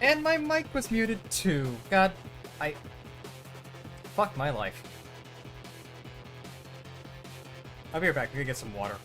And my mic was muted too. God, I... Fuck my life. I'll be right back. I'm gonna get some water.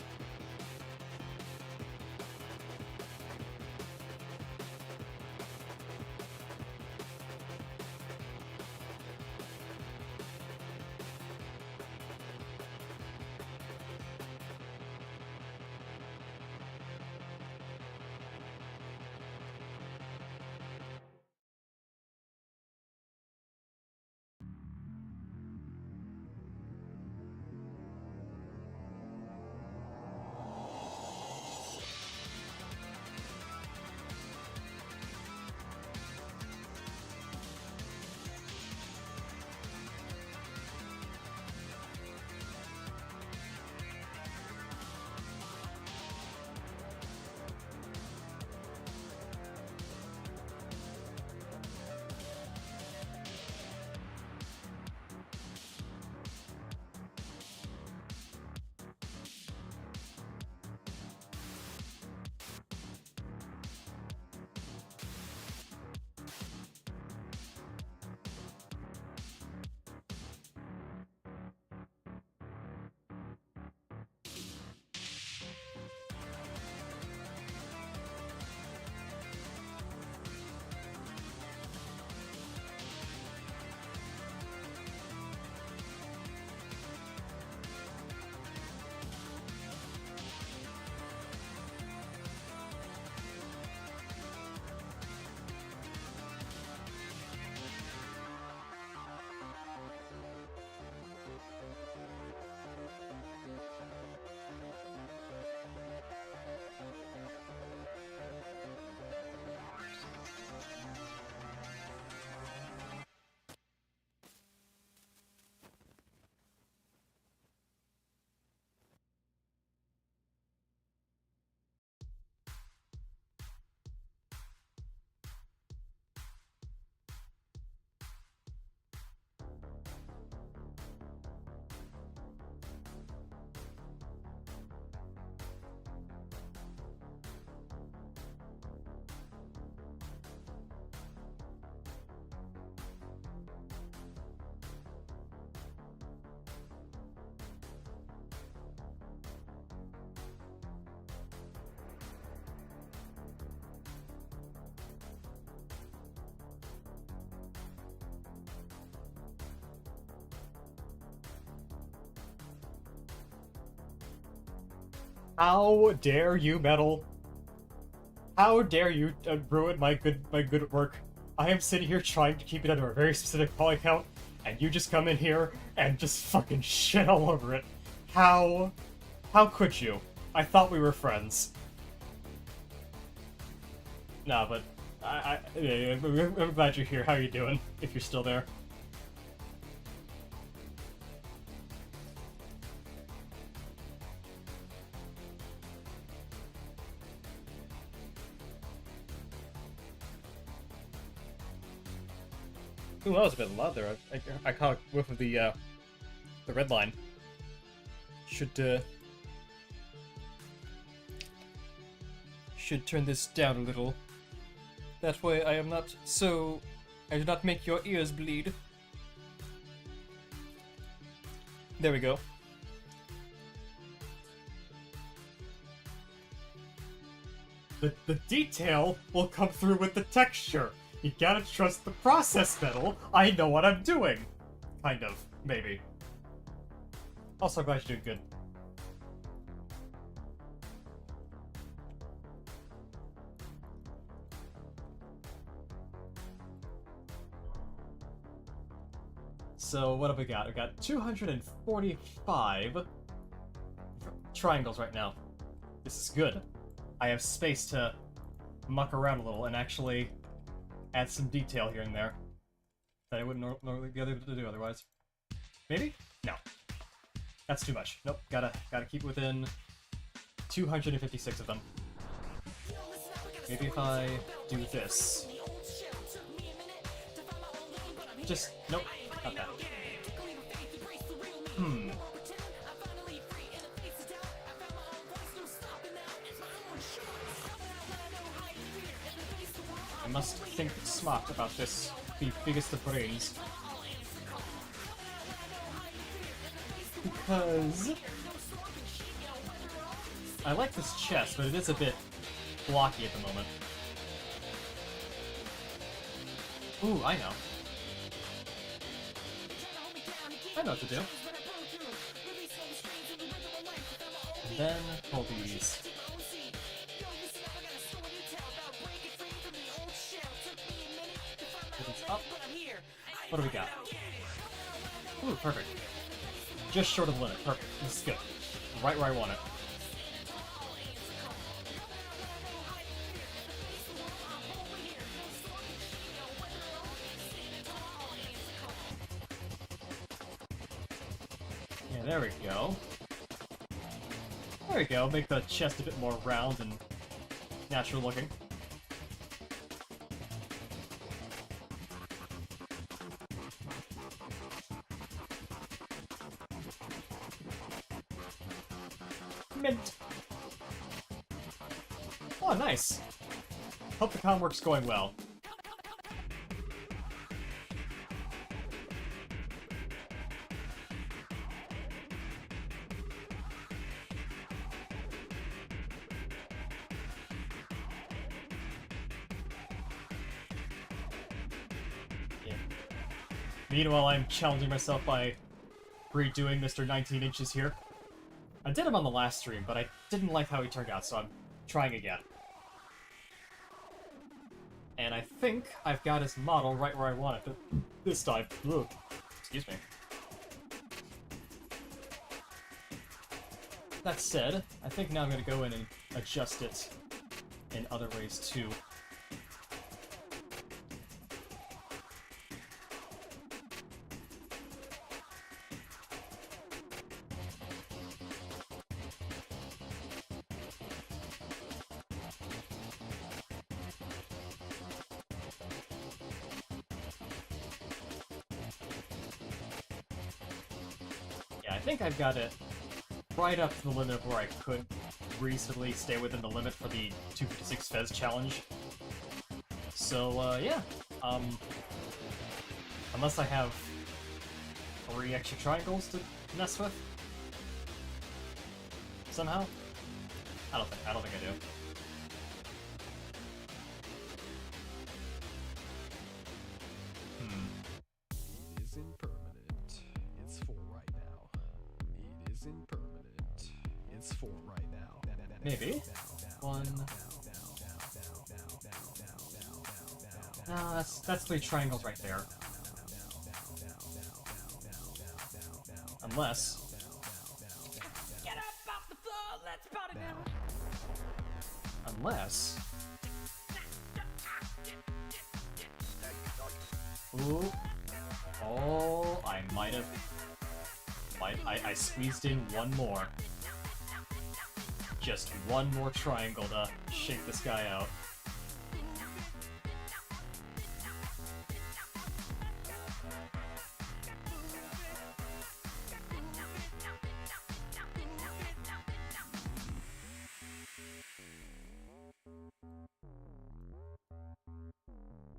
How dare you meddle? How dare you ruin my good work? I am sitting here trying to keep it under a very specific poly count, and you just come in here and just fucking shit all over it. How could you? I thought we were friends. Nah, but I'm glad you're here. How you doing? If you're still there. Ooh, that was a bit loud there. I caught a whiff of the red line. Should turn this down a little. That way I am not so... I do not make your ears bleed. There we go. The detail will come through with the texture. You gotta trust the process, Metal. I know what I'm doing. Kind of. Maybe. Also, I'm glad you're doing good. So, what have we got? We got 245 triangles right now. This is good. I have space to muck around a little and actually add some detail here and there that I wouldn't normally be able to do otherwise. Maybe? No. That's too much. Nope. Gotta keep within 256 of them. Maybe if I do this. Just nope. Not that. must think smart about this, the biggest of brains. Because I like this chest, but it is a bit blocky at the moment. Ooh, I know. I know what to do. And then pull these. Pull these up. What do we got? Ooh, perfect. Just short of the limit. Perfect. This is good. Right where I want it. Yeah, there we go. There we go. Make the chest a bit more round and natural looking. Mint. Oh, nice. Hope the comm work's going well. Yeah. Meanwhile, I'm challenging myself by redoing Mr. 19 Inches here. I did him on the last stream, but I didn't like how he turned out, so I'm trying again. And I think I've got his model right where I want it this time. Ugh. Excuse me. That said, I think now I'm going to go in and adjust it in other ways too. I think I've got it right up to the limit of where I could reasonably stay within the limit for the 256 Fez challenge. So, yeah. Unless I have 3 extra triangles to mess with somehow. I don't think I do. Maybe. One. No, that's 3 triangles right there. Unless. Get up off the floor, let's party now. Unless. Ooh. Oh, I might have. I squeezed in one more. Just one more triangle to shake this guy out.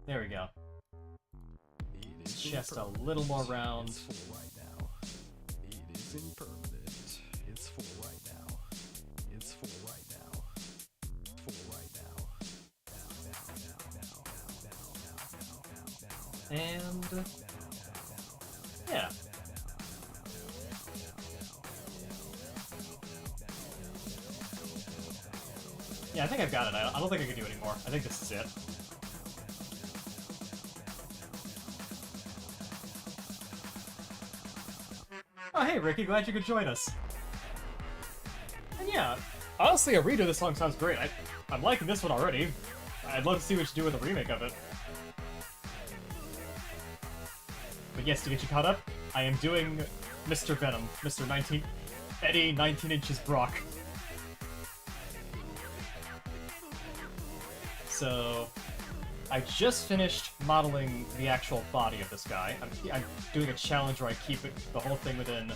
There we go. His chest a little more round. It's full right now. It is impermanent. It's full right now. It's full right now. Full right now. And yeah. Yeah, I think I've got it. I don't think I can do any more. I think this is it. Oh, hey, Ricky, glad you could join us. And yeah, honestly, a redo of this song sounds great. I'm liking this one already. I'd love to see what you do with a remake of it. But yes, to get you caught up, I am doing Mr. Venom, Mr. 19... Eddie 19 Inches Brock. So, I just finished modeling the actual body of this guy. I'm doing a challenge where I keep the whole thing within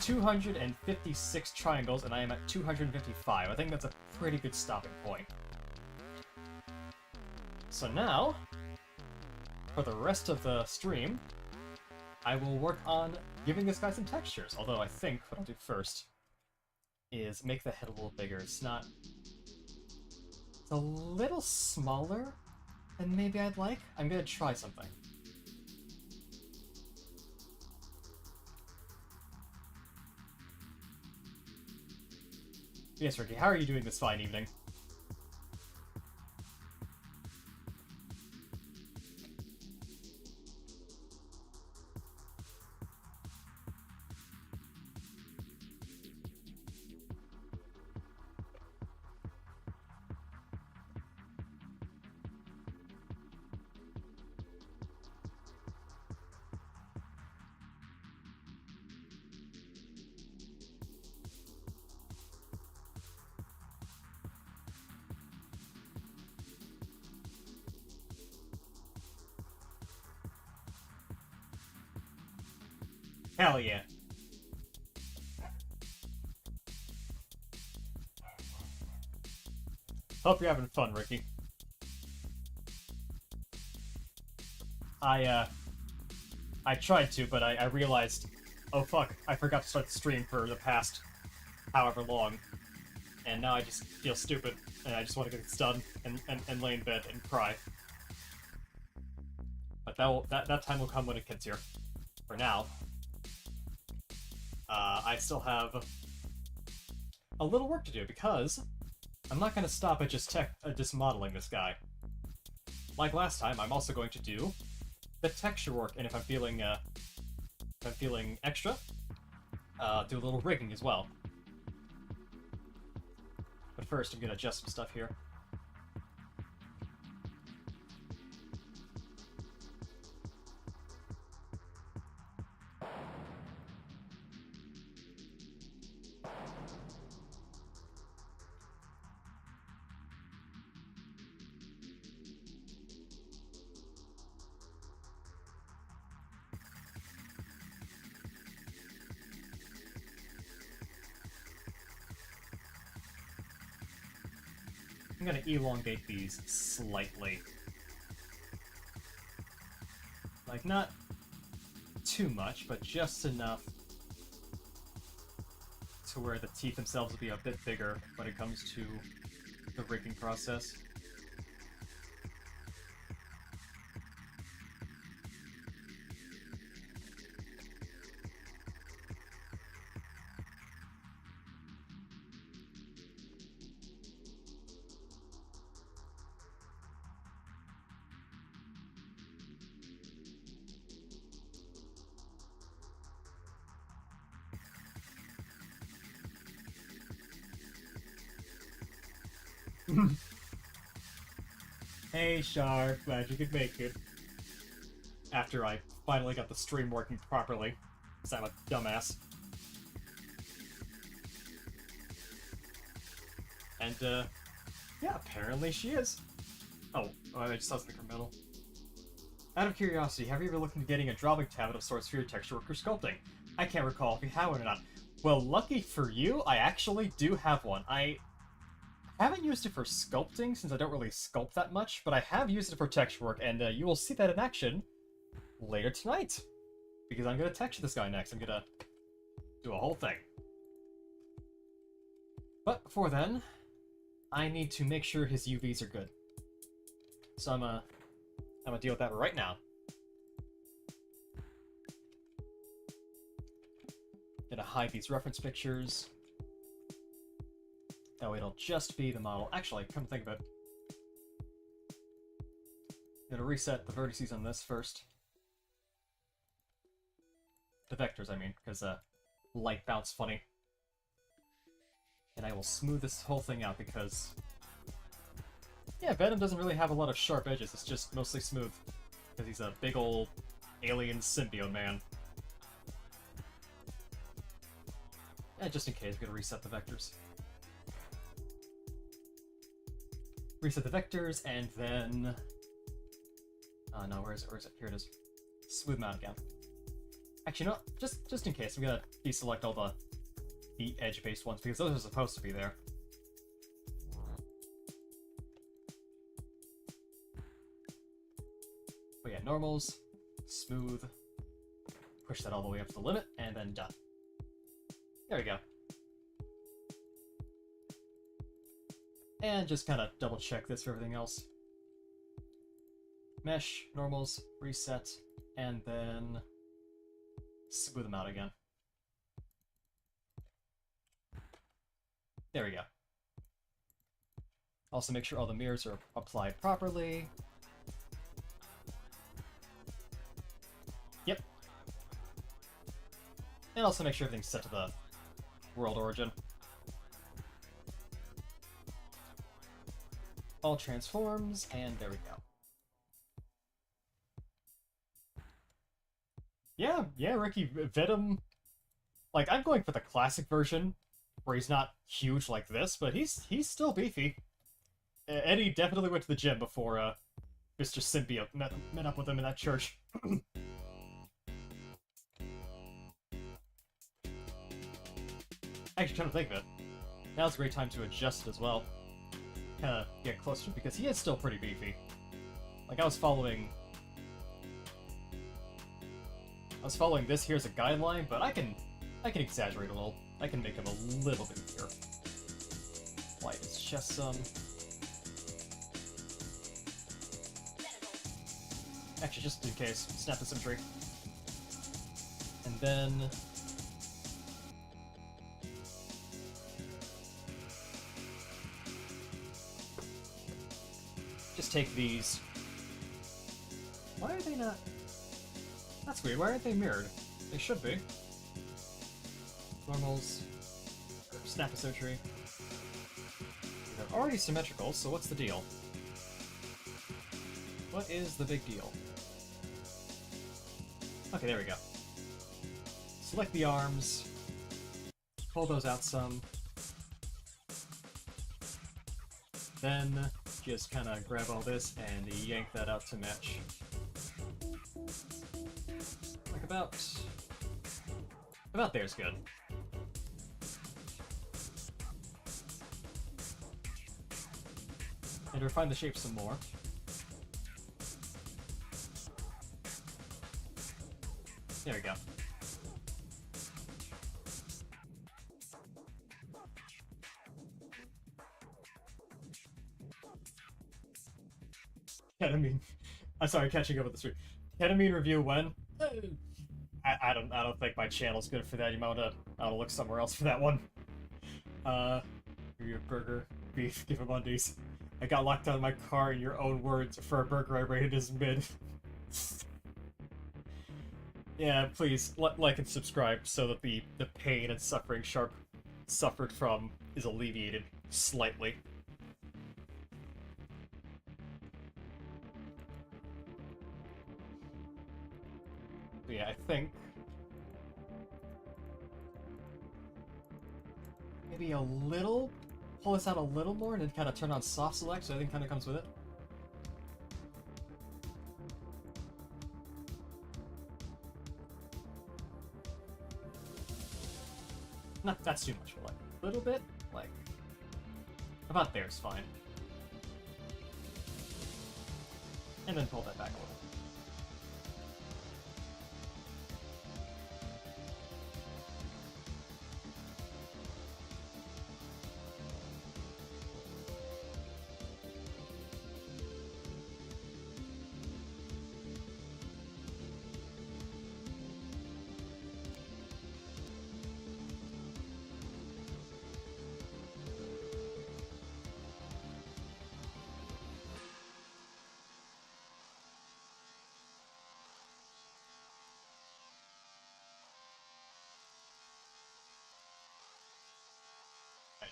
256 triangles, and I am at 255. I think that's a pretty good stopping point. So now, for the rest of the stream, I will work on giving this guy some textures. Although I think what I'll do first is make the head a little bigger. It's not... It's a little smaller than maybe I'd like. I'm gonna try something. Yes, Ricky, how are you doing this fine evening? Hell yeah. Hope you're having fun, Ricky. I tried to, but I realized, oh fuck, I forgot to start the stream for the past however long. And now I just feel stupid, and I just want to get this done and lay in bed and cry. But that time will come when it gets here. For now, I still have a little work to do, because I'm not going to stop at just modeling this guy. Like last time, I'm also going to do the texture work, and if I'm feeling extra, do a little rigging as well. But first, I'm going to adjust some stuff here. I'm going to elongate these slightly. Like, not too much, but just enough to where the teeth themselves will be a bit bigger when it comes to the rigging process. Hey, Shar, glad you could make it. After I finally got the stream working properly, because I'm a dumbass. And, yeah, apparently she is. Oh, I just saw something from Metal. Out of curiosity, have you ever looked into getting a drawing tablet of sorts for your texture work or sculpting? I can't recall if you have one or not. Well, lucky for you, I actually do have one. I haven't used it for sculpting, since I don't really sculpt that much, but I have used it for texture work, and you will see that in action later tonight. Because I'm going to texture this guy next. I'm going to do a whole thing. But before then, I need to make sure his UVs are good. So I'm gonna deal with that right now. Gonna hide these reference pictures. That way it'll just be the model. Actually, come to think of it, I'm gonna reset the vertices on this first. The vectors, I mean, because light bounce funny. And I will smooth this whole thing out because, yeah, Venom doesn't really have a lot of sharp edges. It's just mostly smooth because he's a big old alien symbiote man. And just in case, I'm gonna reset the vectors. Reset the vectors, and then... Oh no, where is it? Where is it? Here it is. Smooth them out again. Actually, no, just in case, I'm gonna deselect all the edge-based ones, because those are supposed to be there. And normals, smooth, push that all the way up to the limit, and then done. There we go. And just kind of double check this for everything else. Mesh, normals, reset, and then smooth them out again. There we go. Also make sure all the mirrors are applied properly. Yep. And also make sure everything's set to the world origin. All transforms, and there we go. Yeah, Ricky, Venom... Like, I'm going for the classic version, where he's not huge like this, but he's still beefy. Eddie definitely went to the gym before Mr. Symbiote met up with him in that church. Actually, trying to think of it. Now's a great time to adjust as well. Kind of get closer, because he is still pretty beefy. Like, I was following this here as a guideline, but I can exaggerate a little. I can make him a little bit beefier. Light his chest some. Actually, just in case, snap the symmetry. And then... just take these. Why are they not... That's weird, why aren't they mirrored? They should be. Normals. Snap a symmetry. They're already symmetrical, so what's the deal? What is the big deal? Okay, there we go. Select the arms. Pull those out some. Then just kind of grab all this and yank that out to match. Like about there's good. And to refine the shape some more. There we go. Ketamine. I'm sorry, catching up with the street. Ketamine review when? I don't think my channel's good for that. You might want to look somewhere else for that one. Review burger, beef, give him undies. I got locked out of my car in your own words for a burger I rated as mid. Yeah, please like and subscribe so that the pain and suffering Sharp suffered from is alleviated slightly. But yeah, I think maybe a little, pull this out a little more and then kind of turn on soft select so everything kind of comes with it. No, that's too much. Like a little bit, like about there's fine. And then pull that back a little.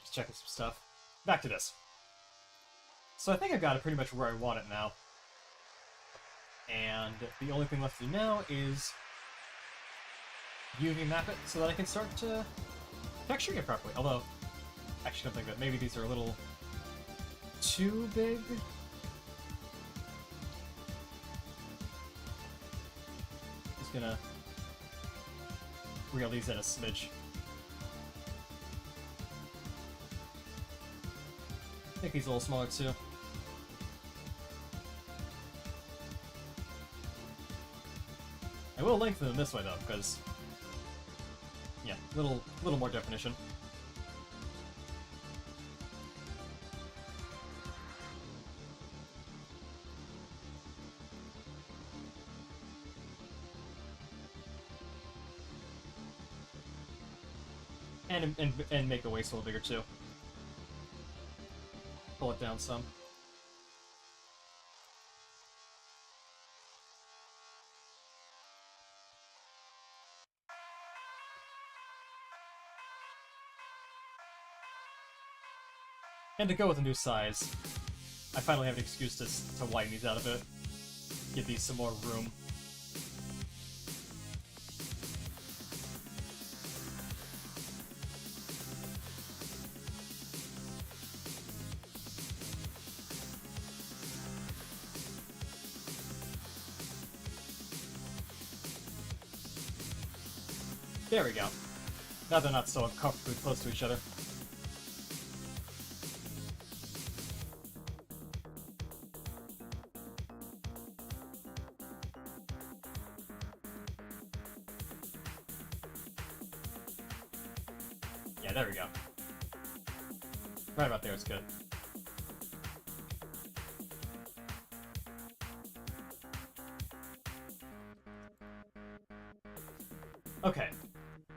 Just checking some stuff. Back to this. So I think I've got it pretty much where I want it now. And the only thing left to do now is UV map it so that I can start to texturing it properly. Although, I actually don't think that maybe these are a little too big. Just gonna reel these in a smidge. Make these a little smaller too. It will lengthen them this way though, because yeah, little more definition. And make the waist a little bigger too. Pull it down some. And to go with a new size, I finally have an excuse to widen these out a bit. Give these some more room. There we go. Now they're not so uncomfortably close to each other. Yeah, there we go. Right about there is good. Okay.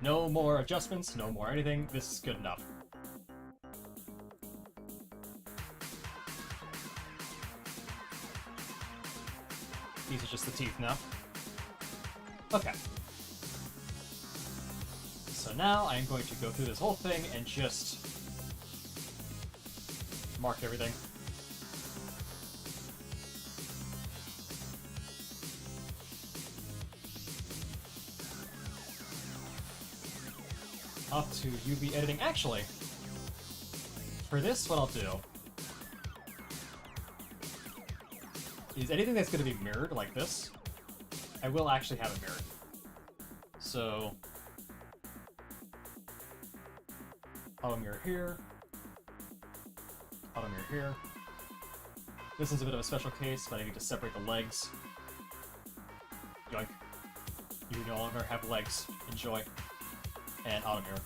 No more adjustments, no more anything. This is good enough. These are just the teeth now. Okay. So now I am going to go through this whole thing and just mark everything. Up to UV editing. Actually, for this, what I'll do is anything that's going to be mirrored like this, I will actually have it mirrored. So, auto mirror here, auto mirror here. This is a bit of a special case, but I need to separate the legs. Yoink. You no longer have legs. Enjoy. And auto mirror.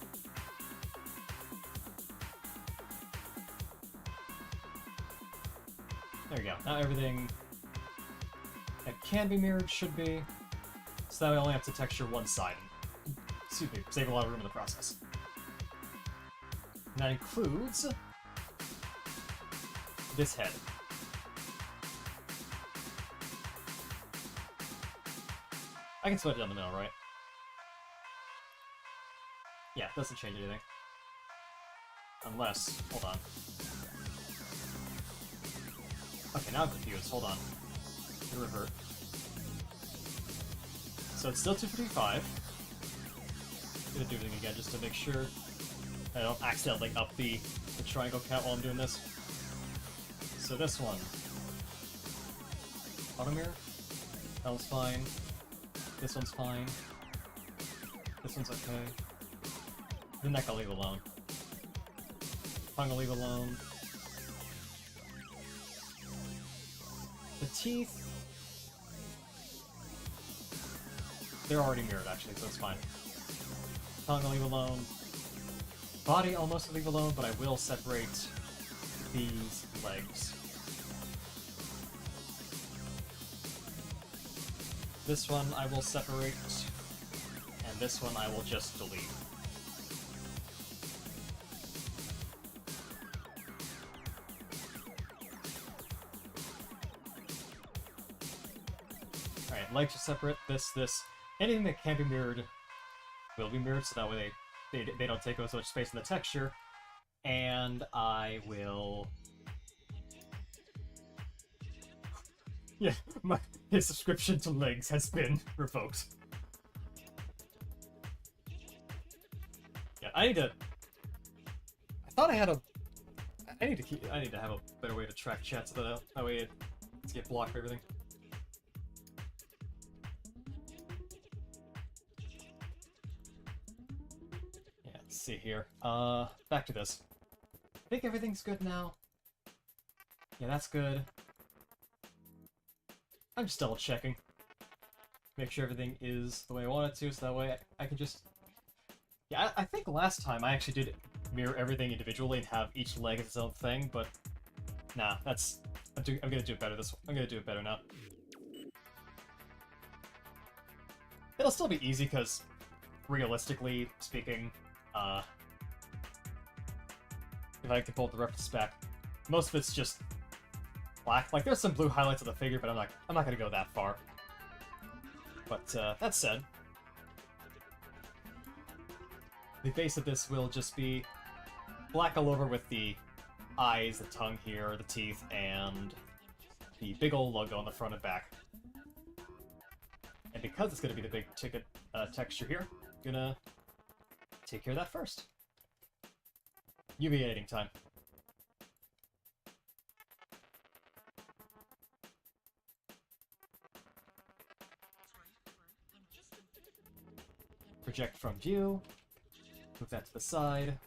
There we go. Now everything that can be mirrored should be. So that I only have to texture one side. Excuse me, save a lot of room in the process. And that includes this head. I can split it down the middle, right? Yeah, it doesn't change anything. Unless, hold on. Okay, now I'm confused. Hold on. Gonna revert. So it's still 255. Gonna do everything again just to make sure I don't accidentally up the triangle count while I'm doing this. So this one. Auto mirror. That one's fine. This one's fine. This one's okay. The neck I'll leave alone. Tongue I'll leave alone. The teeth... they're already mirrored, actually, so it's fine. Tongue I'll leave alone. Body I'll mostly leave alone, but I will separate these legs. This one I will separate, and this one I will just delete. Alright, legs are separate, this. Anything that can be mirrored will be mirrored, so that way they don't take up so much space in the texture. And I will... yeah, his subscription to legs has been revoked. Yeah, I need to... I thought I had a... I need to have a better way to track chat so that way it doesn't get blocked for everything. Yeah, let's see here. Back to this. I think everything's good now. Yeah, that's good. I'm just double checking. make sure everything is the way I want it to, so that way I can just... Yeah, I think last time I actually did mirror everything individually and have each leg as its own thing, but nah, that's... I'm gonna do it better I'm gonna do it better now. It'll still be easy, because realistically speaking, if I can pull the reference back, most of it's just black. Like, there's some blue highlights of the figure, but I'm not gonna go that far. But, that said, the base of this will just be black all over with the eyes, the tongue here, the teeth, and the big old logo on the front and back. And because it's gonna be the big ticket texture here, I'm gonna take care of that first. UV editing time. Project from view. Move that to the side.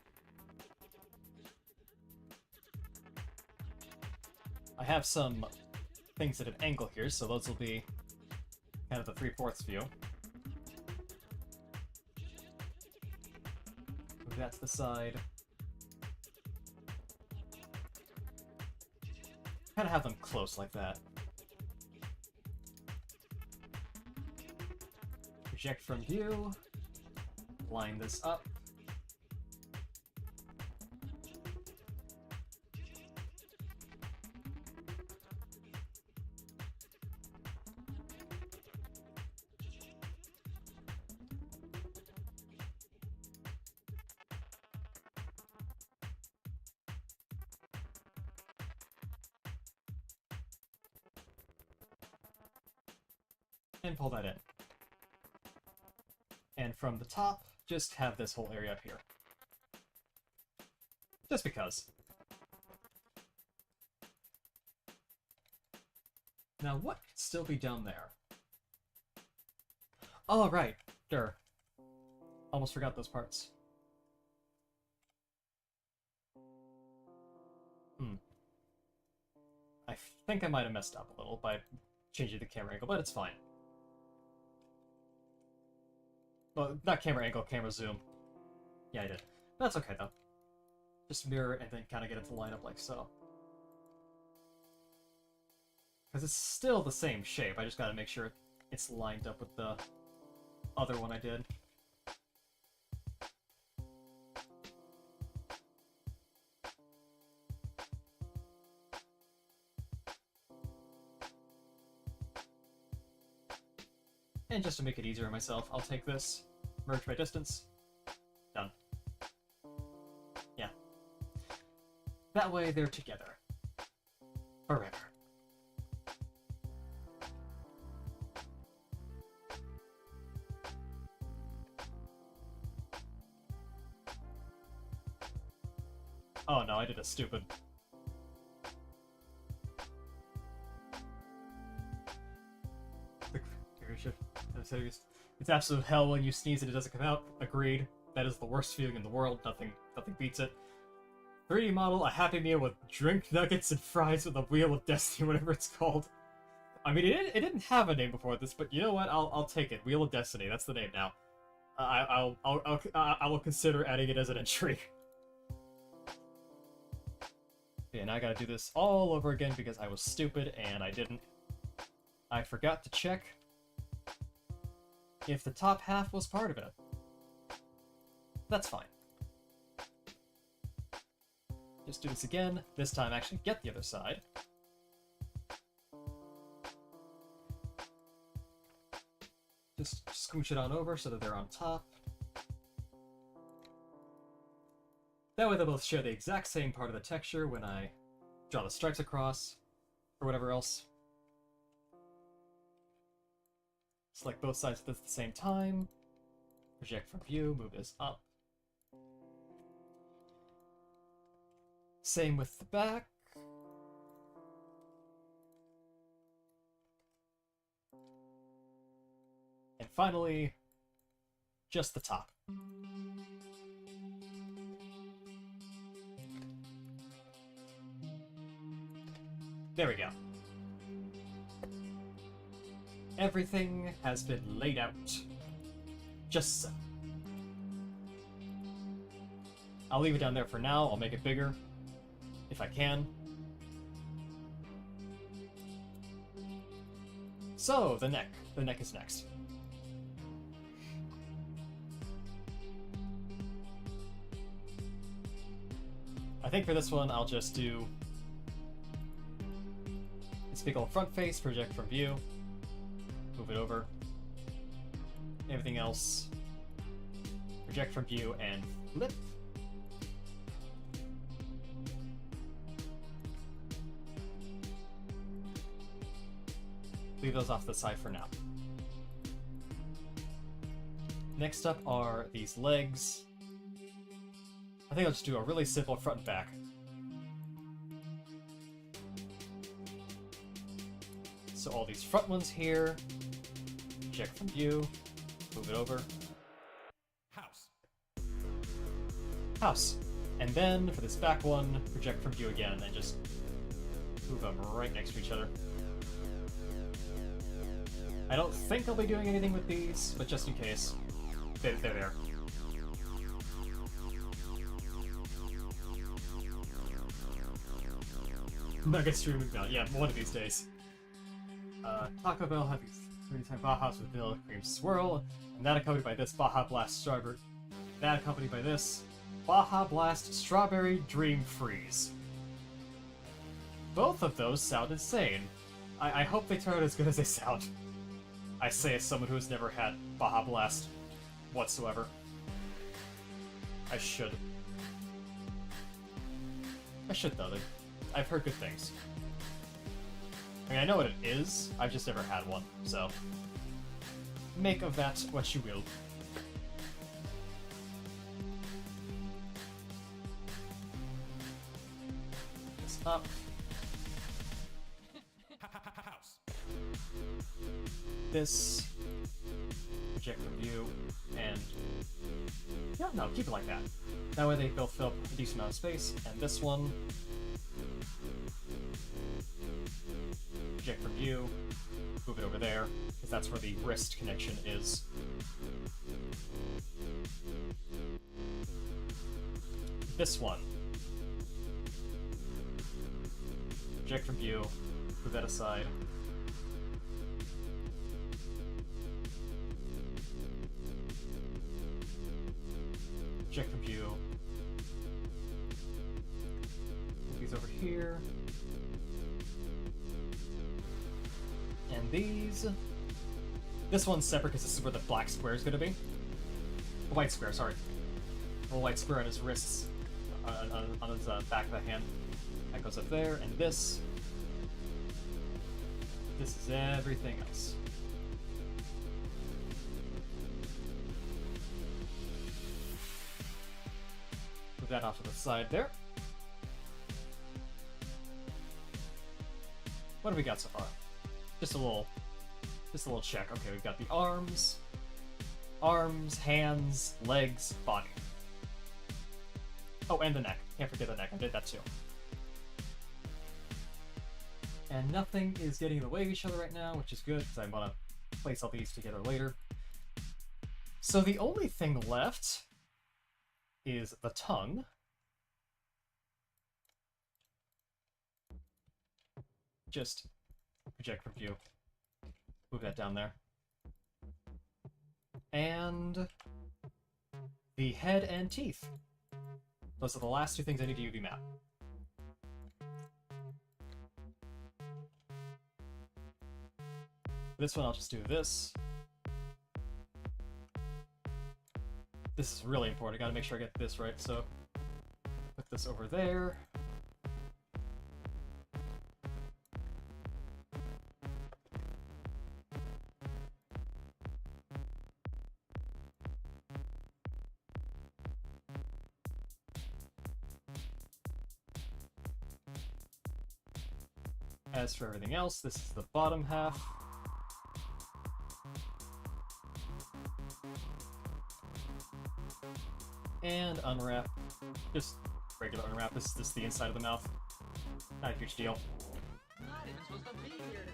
I have some things at an angle here, so those will be kind of the 3/4 view. Move that to the side. Kind of have them close like that. Project from view. Line this up. And pull that in. And from the top, just have this whole area up here. Just because. Now, what could still be down there? Oh, right. Sure. Almost forgot those parts. I think I might have messed up a little by changing the camera angle, but it's fine. Well, not camera angle, camera zoom. Yeah, I did. That's okay, though. Just mirror and then kind of get it to line up like so. Because it's still the same shape, I just gotta make sure it's lined up with the other one I did. And just to make it easier on myself, I'll take this, merge by distance, done. Yeah. That way they're together. Forever. Oh no, I did a stupid... It's absolute hell when you sneeze and it doesn't come out. Agreed. That is the worst feeling in the world. Nothing beats it. 3D model, a Happy Meal with drink nuggets and fries with a Wheel of Destiny, whatever it's called. I mean, it didn't have a name before this, but you know what? I'll take it. Wheel of Destiny. That's the name now. I will consider adding it as an entry. Yeah, now I gotta do this all over again because I was stupid and I didn't. I forgot to check if the top half was part of it. That's fine. Just do this again. This time actually get the other side. Just scooch it on over so that they're on top. That way they'll both share the exact same part of the texture when I draw the stripes across, or whatever else. Select both sides at the same time. Project from view, move this up. Same with the back. And finally, just the top. There we go. everything has been laid out. Just so. I'll leave it down there for now. I'll make it bigger, if I can. So, the neck. The neck is next. I think for this one, I'll just do this big old front face, project from view, move it over. Everything else, project from view and flip. Leave those off to the side for now. Next up are these legs. I think I'll just do a really simple front and back. So all these front ones here, project from view, move it over. House. House. And then for this back one, project from view again and just move them right next to each other. I don't think I'll be doing anything with these, but just in case, they're there. Nugget stream McDonald. Yeah, one of these days. Taco Bell have these 3-time Bajas with vanilla cream swirl, and that accompanied by this Baja Blast Strawberry. That accompanied by this Baja Blast Strawberry Dream Freeze. Both of those sound insane. I hope they turn out as good as they sound. I say as someone who has never had Baja Blast whatsoever. I should. I should, though. I've heard good things. I mean, I know what it is, I've just never had one, so... make of that what you will. This up. House. This. Project from view, and... yeah, no, keep it like that. That way they both fill up a decent amount of space, and this one... project from view, move it over there, because that's where the wrist connection is. This one. Project from view, move that aside. Project from view. Move these over here. And these... this one's separate because this is where the black square is going to be. The white square, sorry. The white square on his wrists, on his back of the hand. That goes up there, and this... this is everything else. Move that off to the side there. What have we got so far? Just a little check. Okay, we've got the arms, hands, legs, body. Oh, and the neck. Can't forget the neck. I did that too. And nothing is getting in the way of each other right now, which is good, because I want to place all these together later. So the only thing left is the tongue. Just project from view. Move that down there. And the head and teeth. Those are the last two things I need to UV map. This one I'll just do this. This is really important. I gotta make sure I get this right, so put this over there. As for everything else, this is the bottom half. And unwrap. Just regular unwrap. This is the inside of the mouth. Not a huge deal. Not even supposed to be here today.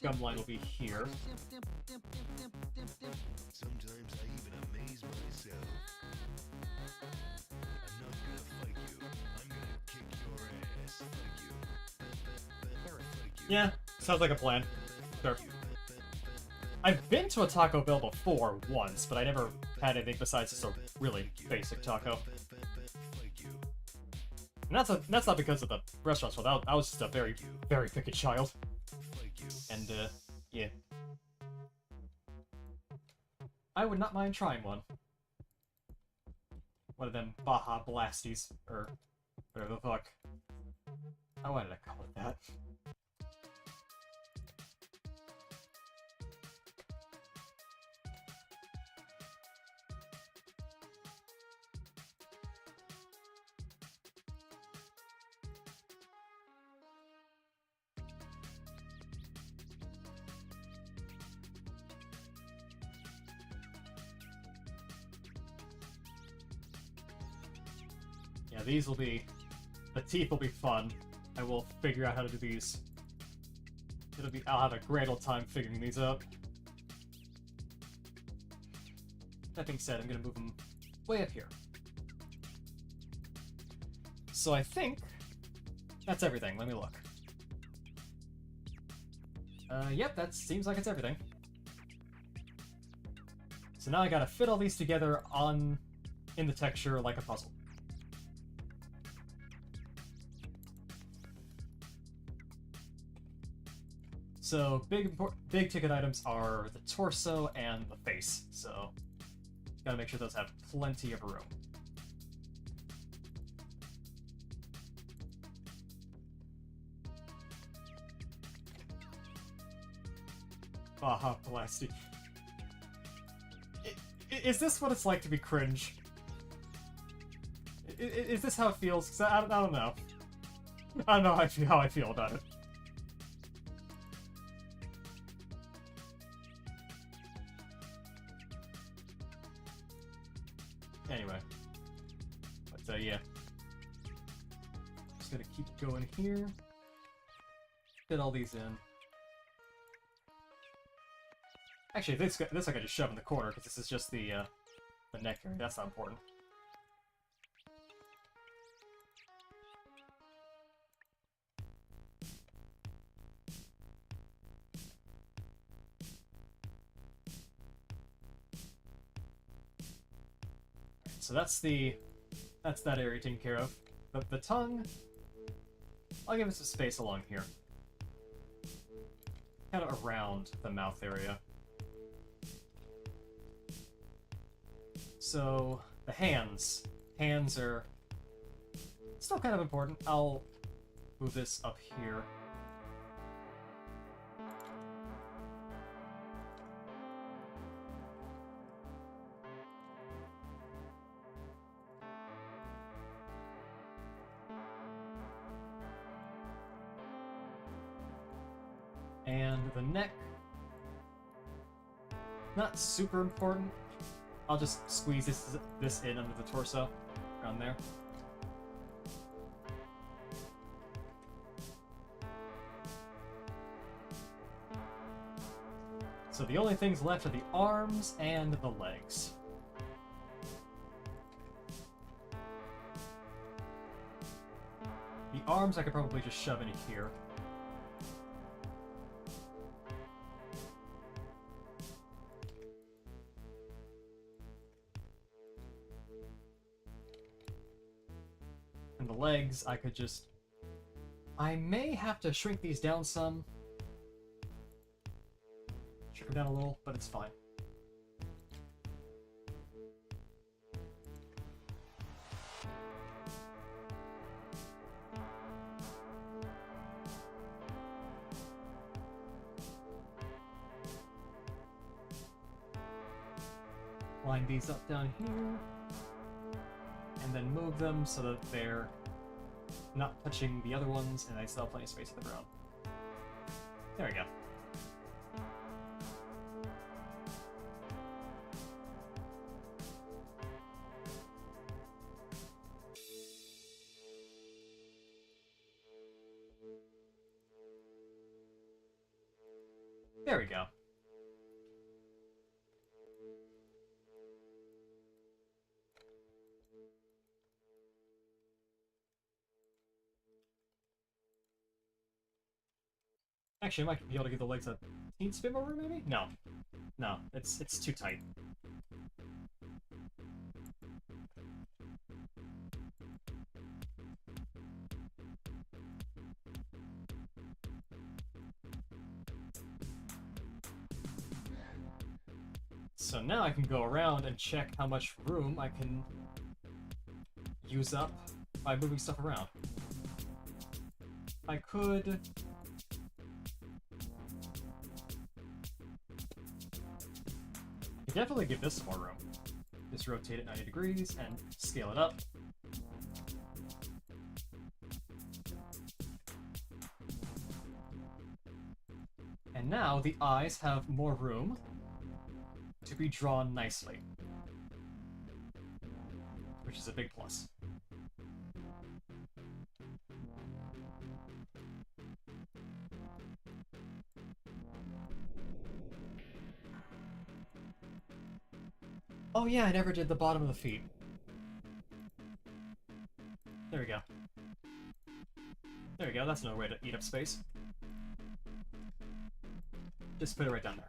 Gum line will be here. Sometimes I even amaze myself. I'm not gonna fight you. I'm gonna kick your ass. Fuck you. Yeah, sounds like a plan. Sure. I've been to a Taco Bell before once, but I never had anything besides just a really basic taco. And that's not because of the restaurant's fault. I was just a very, very picky child. And, yeah. I would not mind trying one. One of them Baja Blasties, or whatever the fuck. Oh, why did I call it that? Yeah, these will be... The teeth will be fun. I will figure out how to do these. I'll have a great old time figuring these out. That being said, I'm gonna move them way up here. So I think that's everything. Let me look. Yep, that seems like it's everything. So now I gotta fit all these together in the texture like a puzzle. So big ticket items are the torso and the face, so gotta make sure those have plenty of room. Baja Blasty. Is this what it's like to be cringe? Is this how it feels? 'Cause I don't know. I don't know how I feel about it. Anyway. But, yeah. Just gonna keep going here. Fit all these in. Actually, this I could just shove in the corner, because this is just the neck area. That's not important. So that's that area taken care of. The tongue, I'll give it some space along here. Kind of around the mouth area. So, the hands. Hands are still kind of important. I'll move this up here. And the neck, not super important. I'll just squeeze this in under the torso, around there. So the only things left are the arms and the legs. The arms I could probably just shove in here. And the legs, I could just... I may have to shrink these down some. Shrink them down a little, but it's fine. Line these up down here. And then move them so that they're not touching the other ones, and I still have plenty of space at the ground. There we go. There we go. Actually, I might be able to get the legs a teensy bit more room, maybe? No. No, it's too tight. So now I can go around and check how much room I can use up by moving stuff around. I could... definitely give this some more room. Just rotate it 90 degrees and scale it up. And now the eyes have more room to be drawn nicely, which is a big plus. Oh yeah, I never did the bottom of the feet. There we go. There we go, that's another way to eat up space. Just put it right down there.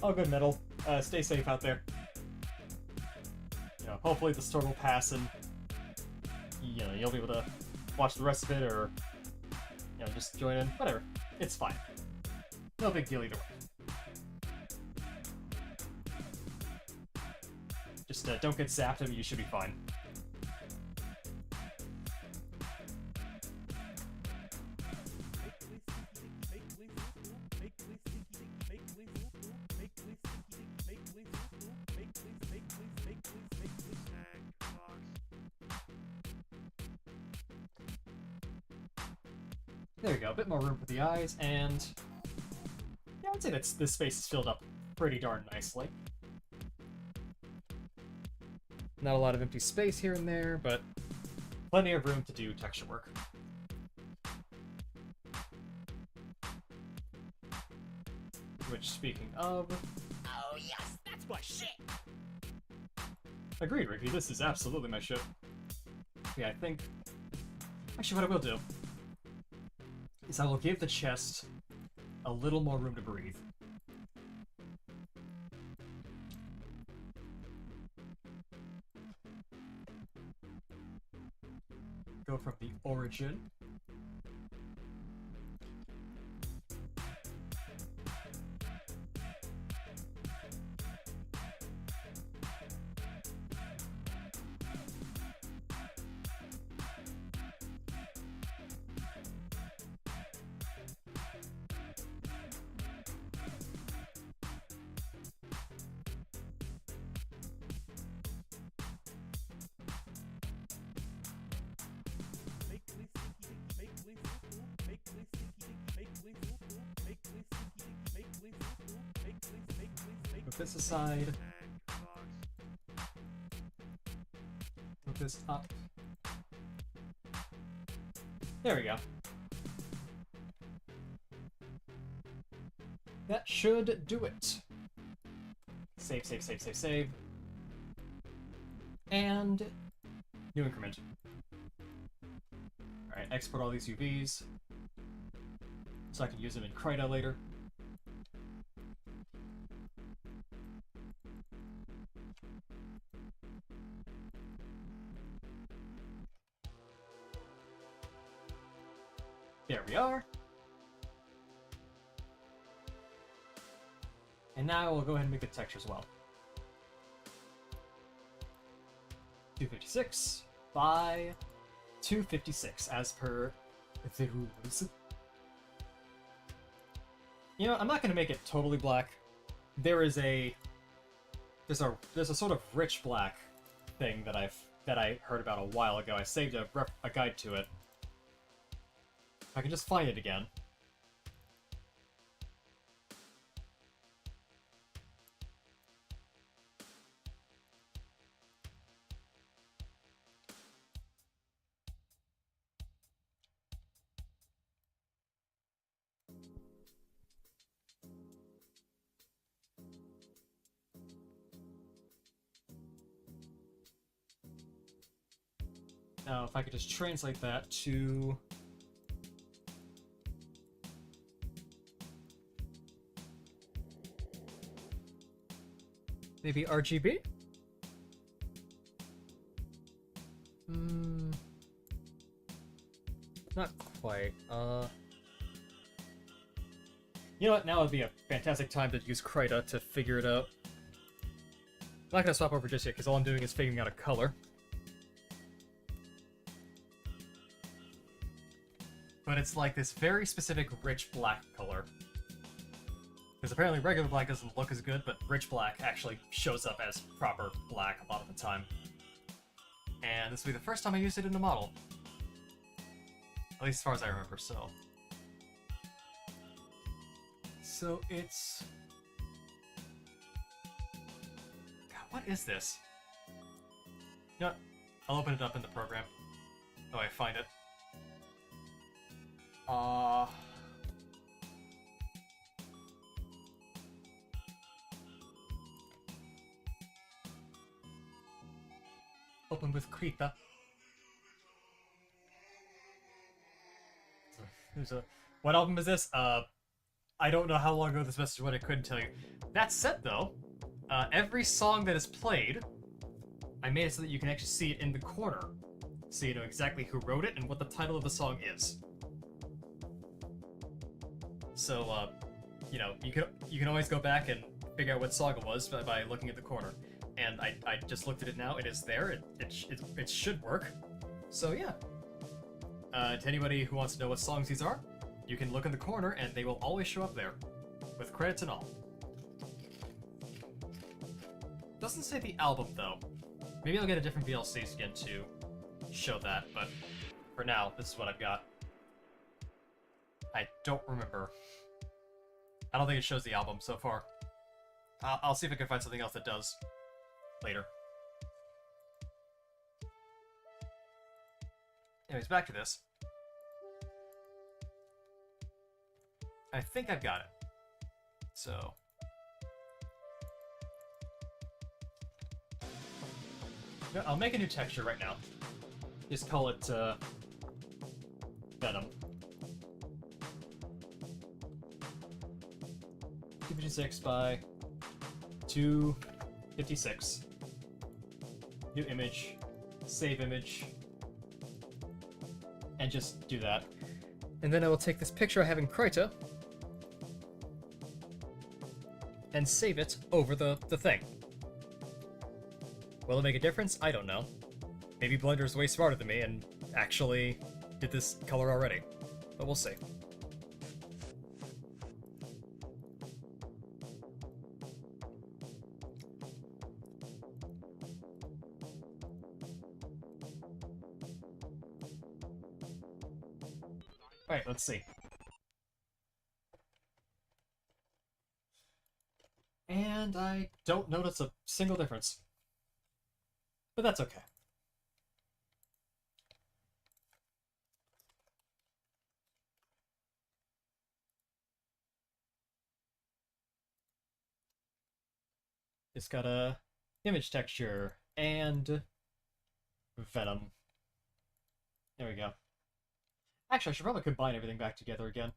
Oh, good, Metal. Stay safe out there. You know, hopefully the storm will pass and you know, you'll be able to watch the rest of it, or you know, just join in. Whatever. It's fine. No big deal either way. Just don't get zapped and you should be fine. There we go, a bit more room for the eyes, and yeah, I'd say that this space is filled up pretty darn nicely. Not a lot of empty space here and there, but plenty of room to do texture work. Which, speaking of... Oh yes, that's my shit! Agreed, Ricky, this is absolutely my ship. Yeah, I think... Actually, what I will do is I will give the chest a little more room to breathe. Go from the origin. Put this aside. Put this up. There we go. That should do it. Save, save, save, save, save. And new increment. Alright, export all these UVs so I can use them in Krita later. There we are. And now we'll go ahead and make the texture as well. 256 by 256 as per the rules. You know, I'm not going to make it totally black. There's a sort of rich black thing that I heard about a while ago. I saved a guide to it. If I can just find it again. Now, if I could just translate that to... maybe RGB? Not quite. You know what? Now would be a fantastic time to use Krita to figure it out. I'm not gonna swap over just yet, because all I'm doing is figuring out a color. But it's like this very specific rich black color. Because apparently regular black doesn't look as good, but rich black actually shows up as proper black a lot of the time. And this will be the first time I used it in a model. At least as far as I remember, so... So it's... God, what is this? You know what? I'll open it up in the program. Oh, I find it. Open with Krita. What album is this? I don't know how long ago this message went, I couldn't tell you. That said, though, every song that is played, I made it so that you can actually see it in the corner. So you know exactly who wrote it and what the title of the song is. So, you know, you can always go back and figure out what song it was by looking at the corner. And I just looked at it now, it is there, it should work. So yeah. To anybody who wants to know what songs these are, you can look in the corner and they will always show up there. With credits and all. Doesn't say the album though. Maybe I'll get a different VLC again to show that, but for now, this is what I've got. I don't remember. I don't think it shows the album so far. I'll see if I can find something else that does later. Anyways, back to this. I think I've got it. So... I'll make a new texture right now. Just call it, Venom. 256 by 256. New image. Save image. And just do that. And then I will take this picture I have in Krita and save it over the thing. Will it make a difference? I don't know. Maybe Blender's way smarter than me and actually did this color already. But we'll see. Alright, let's see. And I don't notice a single difference. But that's okay. It's got a image texture and Venom. There we go. Actually, I should probably combine everything back together again.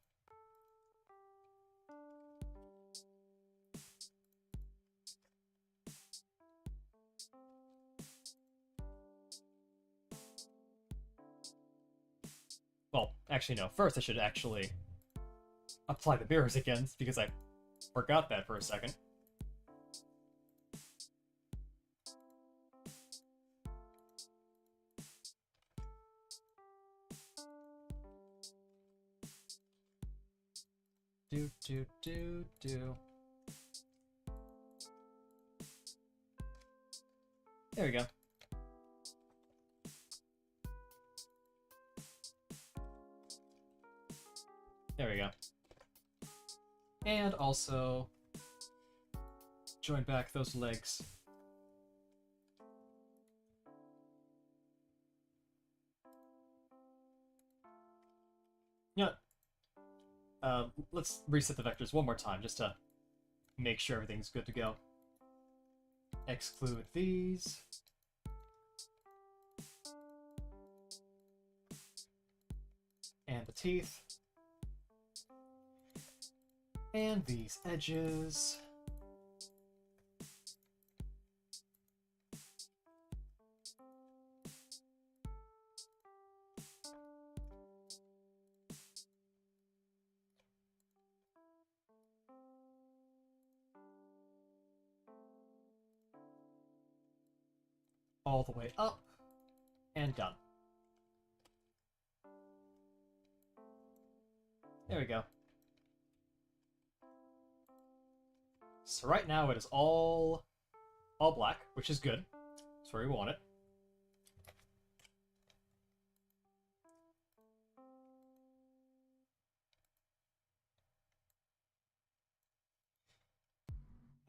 Well, actually no. First I should actually apply the mirrors again, because I forgot that for a second. Do. There we go. There we go. And also join back those legs. You know, let's reset the vectors one more time just to make sure everything's good to go. Exclude these. And the teeth. And these edges. All the way up. And done. There we go. So right now it is all black, which is good. That's where we want it.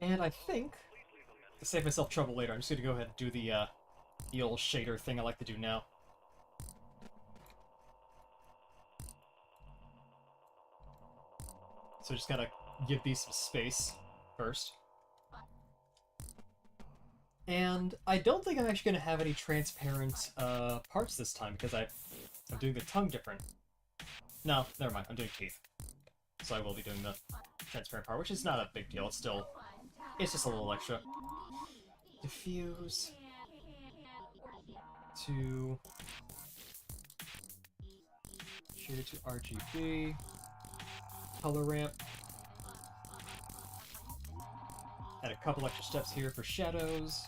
And I think, to save myself trouble later, I'm just going to go ahead and do the old shader thing I like to do now. So just gotta give these some space first. And I don't think I'm actually going to have any transparent parts this time, because I'm doing the tongue different. No, never mind, I'm doing teeth. So I will be doing the transparent part, which is not a big deal, it's just a little extra. Diffuse. To... Shader to RGB. Color ramp. Add a couple extra steps here for shadows.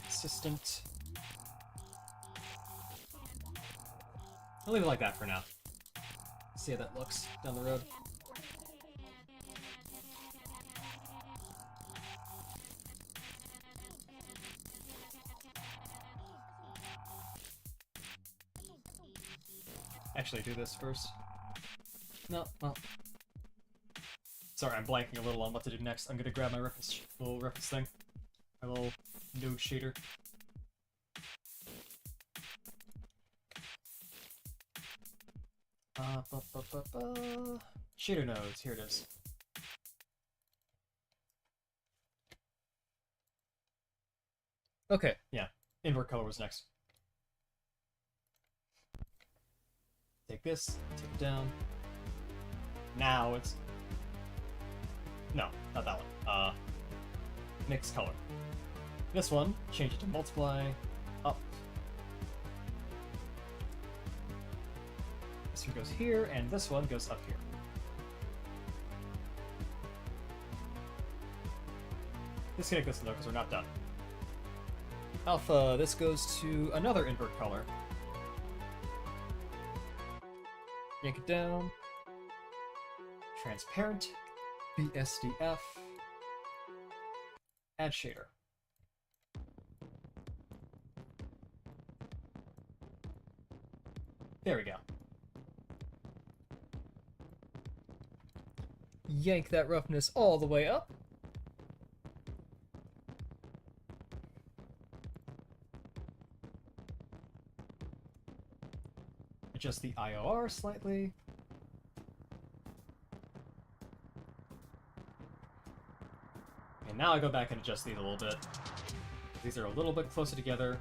Consistent. I'll leave it like that for now. See how that looks down the road. Actually, do this first. No, well. Sorry, I'm blanking a little on what to do next. I'm gonna grab my little reference thing. My little node shader. Shader nodes, here it is. Okay, yeah. Invert color was next. Take this, take it down. Now it's... No, not that one. Mix color. This one, change it to multiply, up. This one goes here, and this one goes up here. This gonna go slow because we're not done. Alpha, this goes to another invert color. Yank it down. Transparent. BSDF. Add shader. There we go. Yank that roughness all the way up. Adjust the IOR slightly. And now I go back and adjust these a little bit. These are a little bit closer together.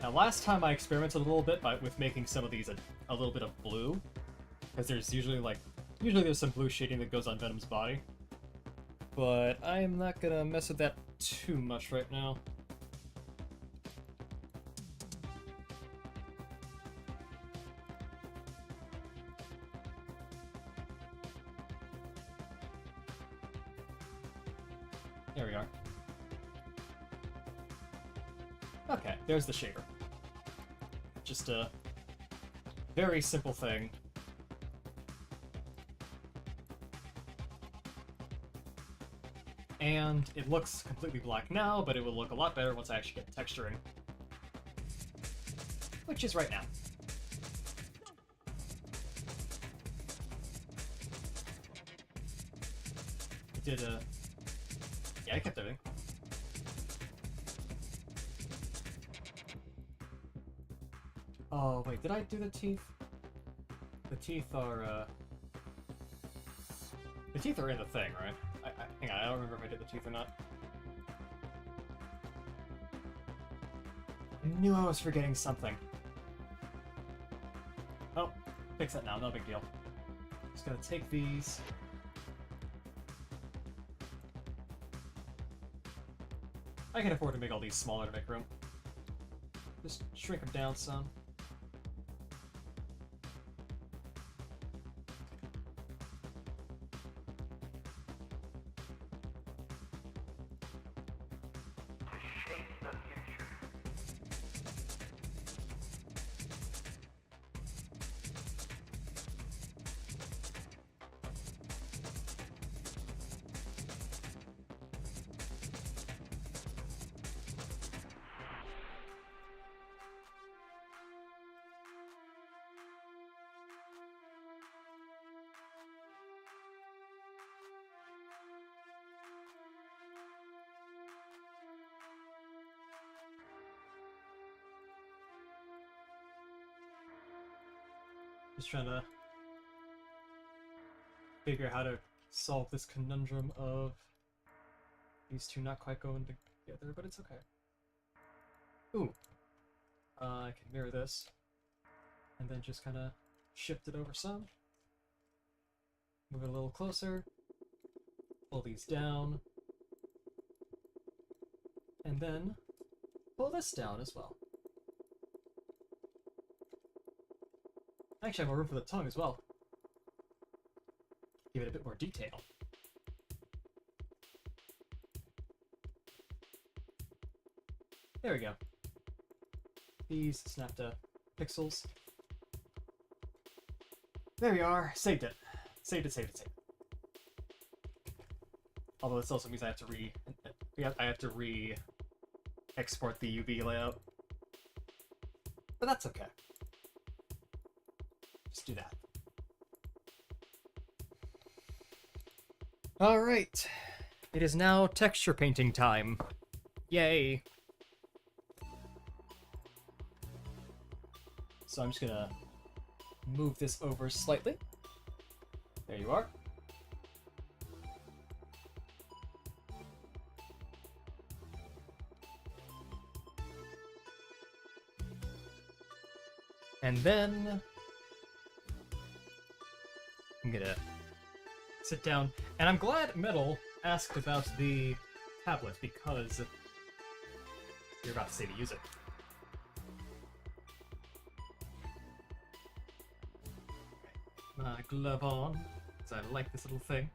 Now, last time I experimented a little bit with making some of these a little bit of blue, because there's usually there's some blue shading that goes on Venom's body, but I'm not gonna mess with that too much right now. There we are. Okay, there's the shader. Just a very simple thing. And it looks completely black now, but it will look a lot better once I actually get texturing. Which is right now. Yeah, I kept everything. Oh, wait, did I do the teeth? The teeth are, The teeth are in the thing, right? Hang on, I don't remember if I did the teeth or not. I knew I was forgetting something. Oh, fix that now, no big deal. Just gotta take these. I can afford to make all these smaller to make room. Just shrink them down some. Just trying to figure out how to solve this conundrum of these two not quite going together, but it's okay. Ooh. I can mirror this. And then just kind of shift it over some. Move it a little closer. Pull these down. And then pull this down as well. I actually have more room for the tongue as well. Give it a bit more detail. There we go. These snap to pixels. There we are. Saved it. Saved it, saved it, saved it. Although this also means I have to re-export the UV layout. But that's okay. Just do that. Alright. It is now texture painting time. Yay. So I'm just gonna move this over slightly. There you are. And then I'm gonna sit down. And I'm glad Metal asked about the tablet because you're about to say to use it. My glove on, because I like this little thing.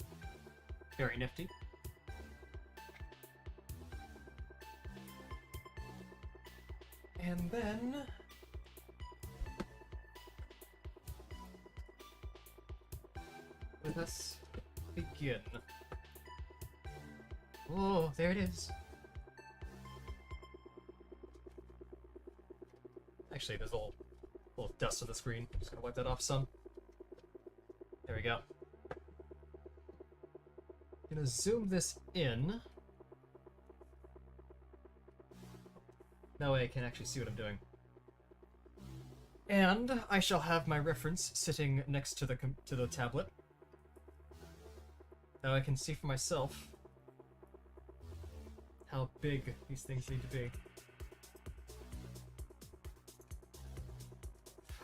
Very nifty. And then let us begin. Oh, there it is. Actually, there's a little dust on the screen. I'm just gonna wipe that off some. There we go. Gonna zoom this in. That way I can actually see what I'm doing. And I shall have my reference sitting next to the tablet. Now I can see for myself how big these things need to be.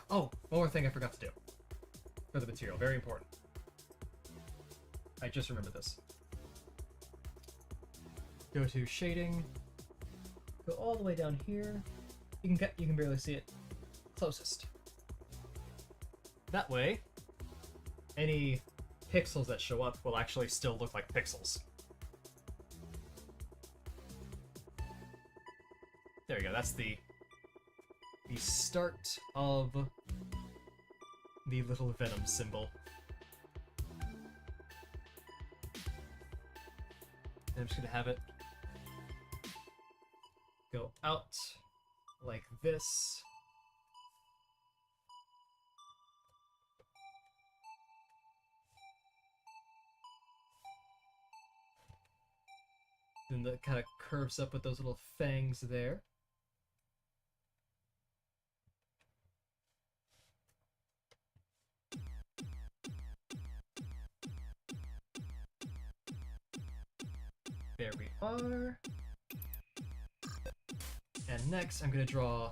Oh, one more thing I forgot to do. For the material, very important. I just remembered this. Go to shading. Go all the way down here. You can barely see it. Closest. That way, any pixels that show up will actually still look like pixels. There we go. That's the start of the little Venom symbol. And I'm just gonna have it go out like this. Then that kind of curves up with those little fangs there. There we are. And next, I'm gonna draw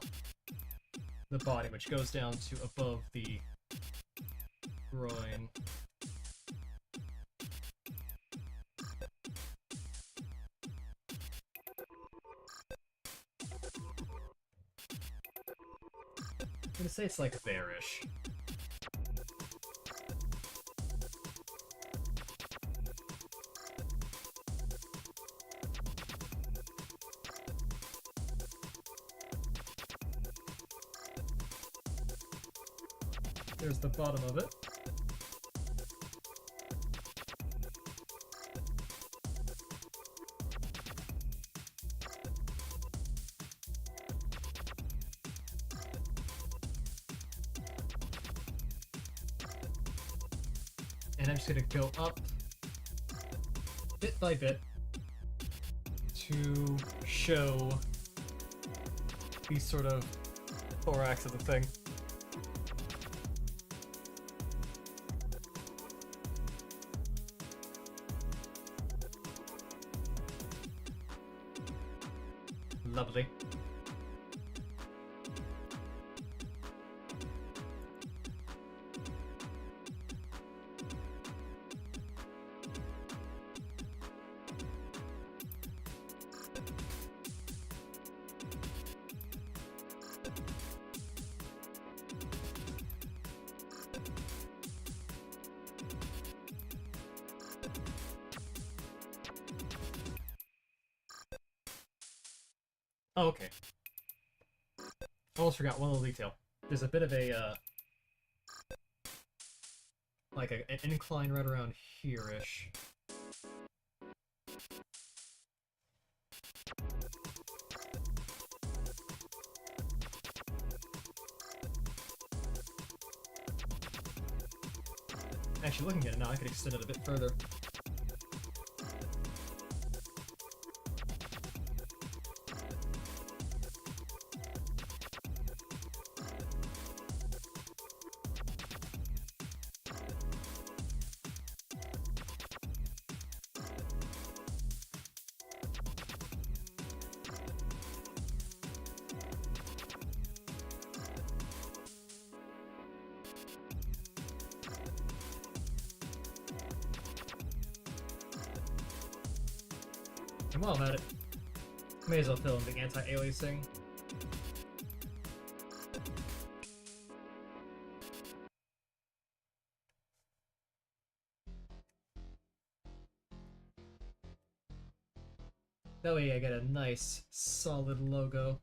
the body, which goes down to above the groin. I'm gonna say it's like there-ish. There's the bottom of it. And I'm just gonna go up bit by bit to show the sort of thorax of the thing. Lovely. Oh, okay. Almost forgot one little detail. There's a bit of a, like an incline right around here-ish. Actually, looking at it now, I could extend it a bit further. And while I'm at it, may as well fill in the anti-aliasing. That way I get a nice, solid logo.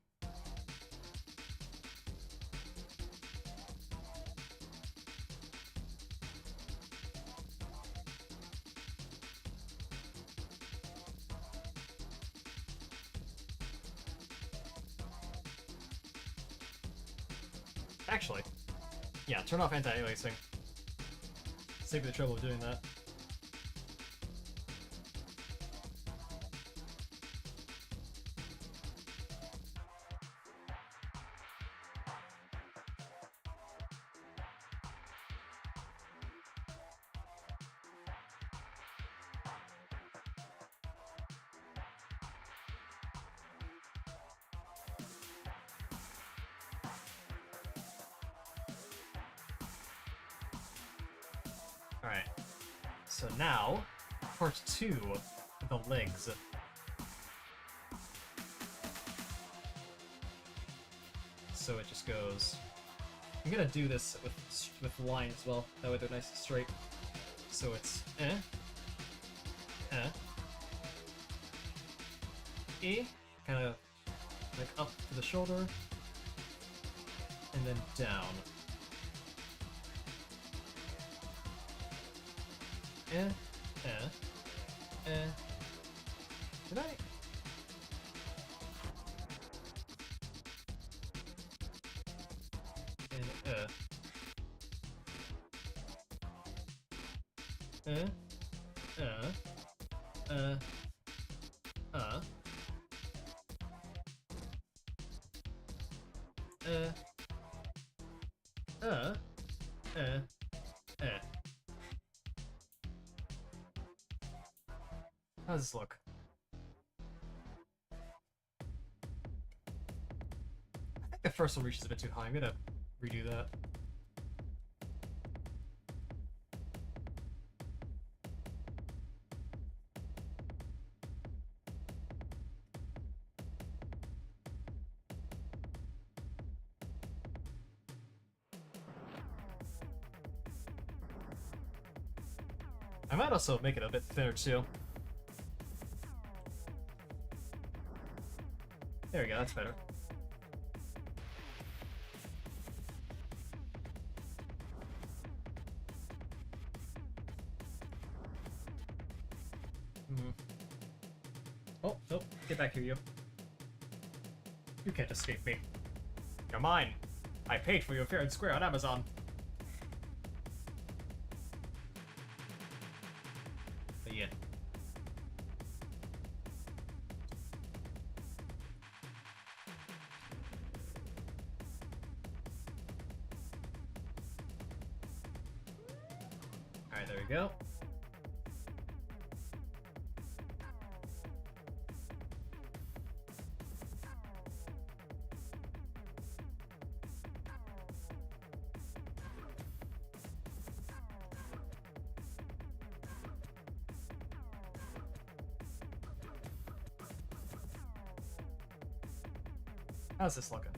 Actually, yeah, turn off anti-aliasing. Save me the trouble of doing that. Alright, so now, part 2, the legs. So it just goes... I'm gonna do this with lines as well, that way they're nice and straight. So it's E, kind of like up to the shoulder, and then down. Did I? How does this look? the first one reaches a bit too high. I'm gonna redo that. I might also make it a bit thinner too. There we go, that's better. Oh, nope. Get back here, you. You can't escape me. You're mine. I paid for you fair and square on Amazon. But yeah. Alright, there we go. How's this looking?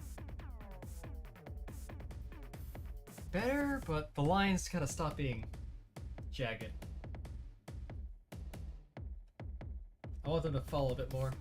Better, but the lines gotta stop being jagged. I want them to follow a bit more.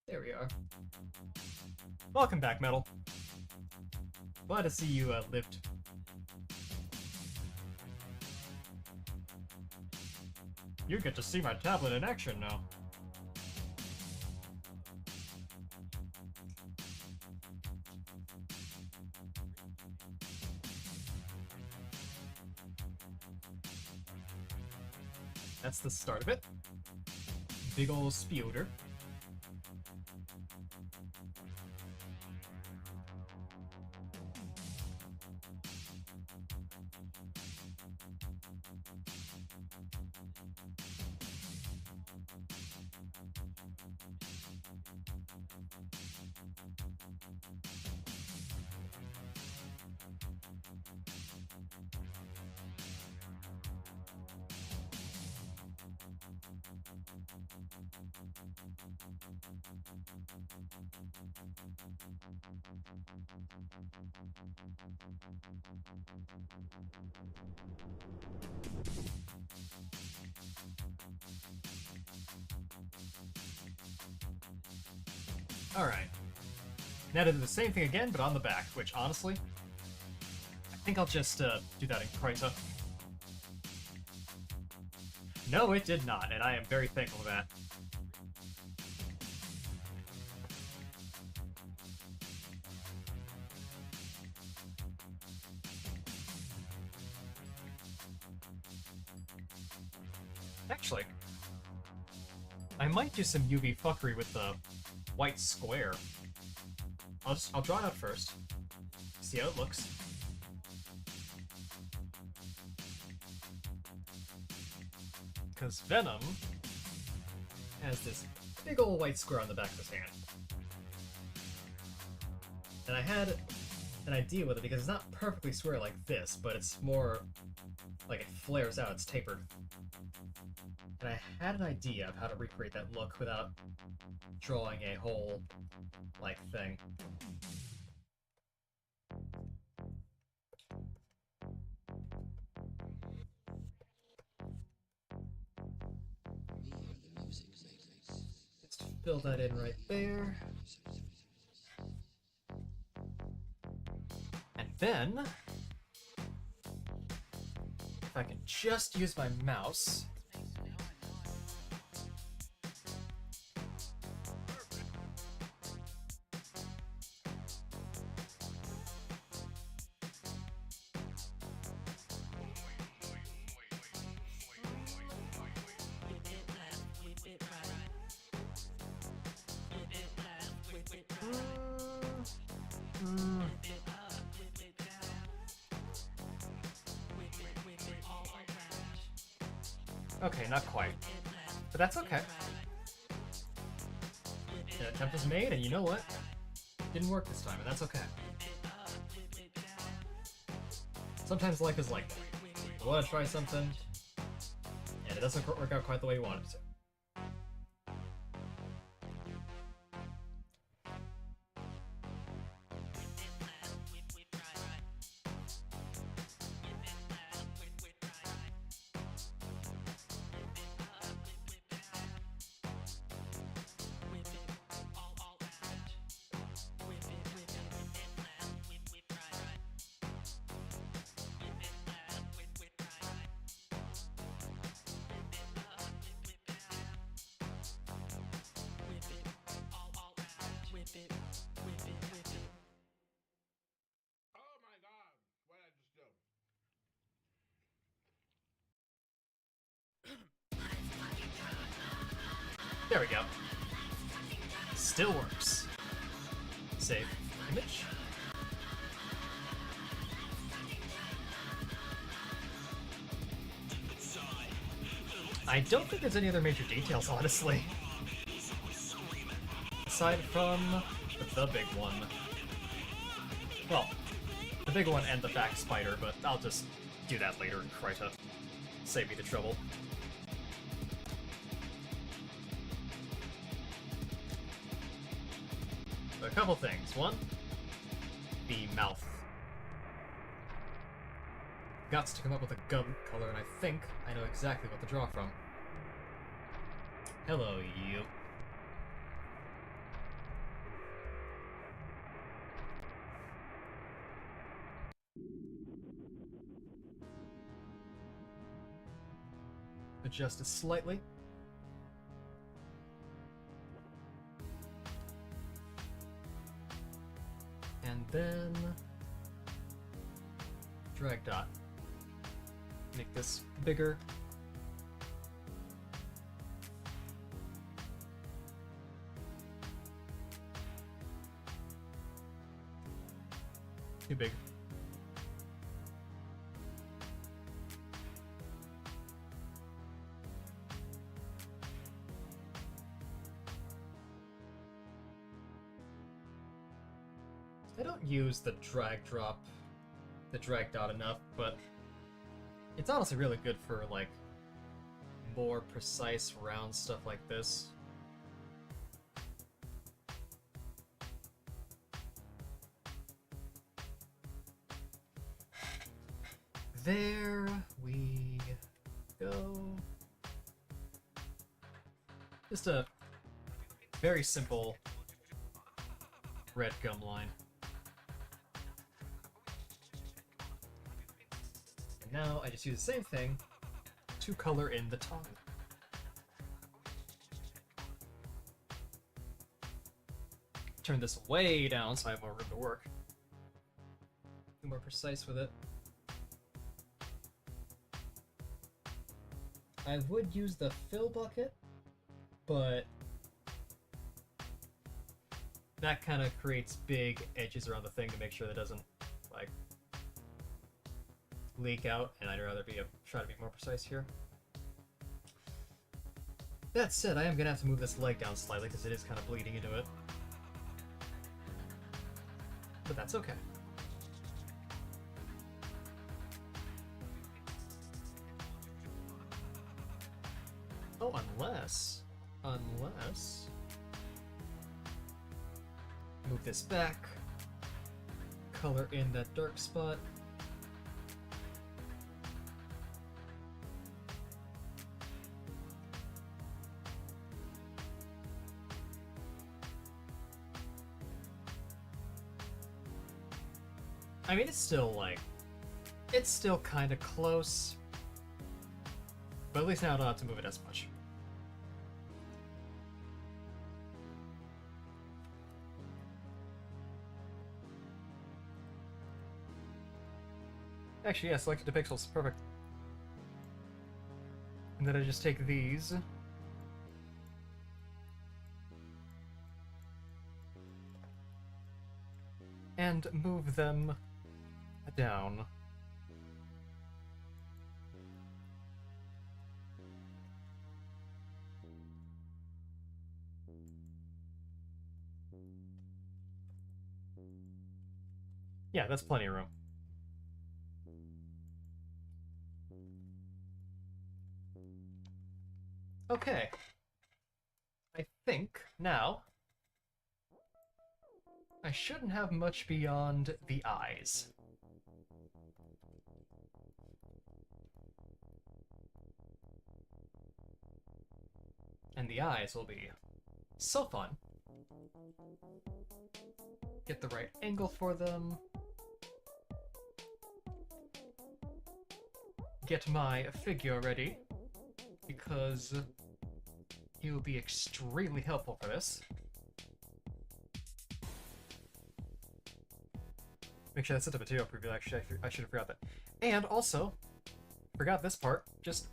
There we are. Welcome back, Metal. Glad to see you lived. You get to see my tablet in action now. That's the start of it. Big ol' spewter. Alright. Now to do the same thing again, but on the back, which honestly, I think I'll just do that in Kryta. No, it did not, and I am very thankful for that. Actually, I might do some UV fuckery with the white square. I'll draw it out first. See how it looks. Because Venom has this big old white square on the back of his hand. And I had an idea with it because it's not perfectly square like this, but it's more like it flares out, it's tapered. And I had an idea of how to recreate that look without drawing a whole, like, thing. Just fill that in right there. And then, if I can just use my mouse. Okay, not quite. But that's okay. The attempt was made, and you know what? Didn't work this time, and that's okay. Sometimes life is like that. You want to try something, and it doesn't work out quite the way you want it to. Oh my god, what did I just do? There we go. Still works. Save image. I don't think there's any other major details, honestly. Aside from the big one. Well, the big one and the back spider, but I'll just do that later and try to save me the trouble. A couple things. One, the mouth. Got to come up with a gum color, and I think I know exactly what to draw from. Hello, you. Adjust it slightly. And then drag dot. Make this bigger. Too big. I don't use the drag dot enough, but it's honestly really good for like more precise round stuff like this. There we go. Just a very simple red gum line. And now I just use the same thing to color in the tongue. Turn this way down so I have more room to work. Be more precise with it. I would use the fill bucket, but that kind of creates big edges around the thing to make sure that it doesn't like leak out, and I'd rather try to be more precise here. That said, I am gonna have to move this leg down slightly because it is kind of bleeding into it, but that's okay. Oh, unless move this back, color in that dark spot. I mean, it's still kind of close, but at least now I don't have to move it as much. Actually, yeah, selected the pixels. Perfect. And then I just take these. and move them down. Yeah, that's plenty of room. Okay. I think now I shouldn't have much beyond the eyes. And the eyes will be so fun. Get the right angle for them. Get my figure ready, because he will be extremely helpful for this. Make sure that's set up a material preview. Actually, I should have forgot that. And also, forgot this part. Just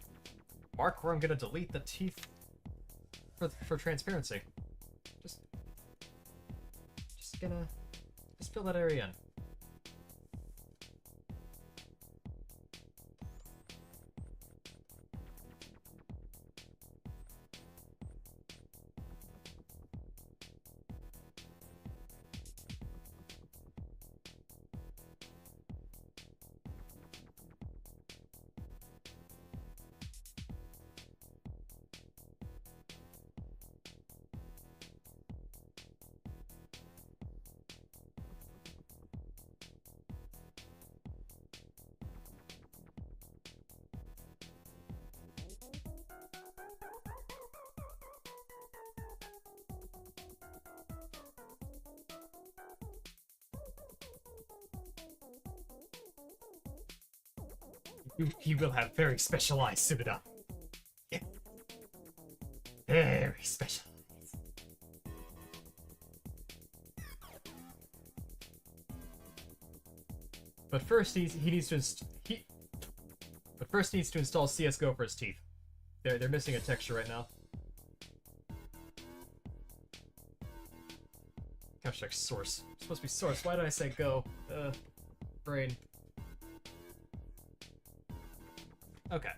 mark where I'm gonna delete the teeth for transparency. Just fill that area in. He will have very special eyes, Suda. Yeah. Very special eyes. But first he needs to install CS:GO for his teeth. They're missing a texture right now. Counter-Strike source. It's supposed to be source. Why did I say go? Brain. Okay.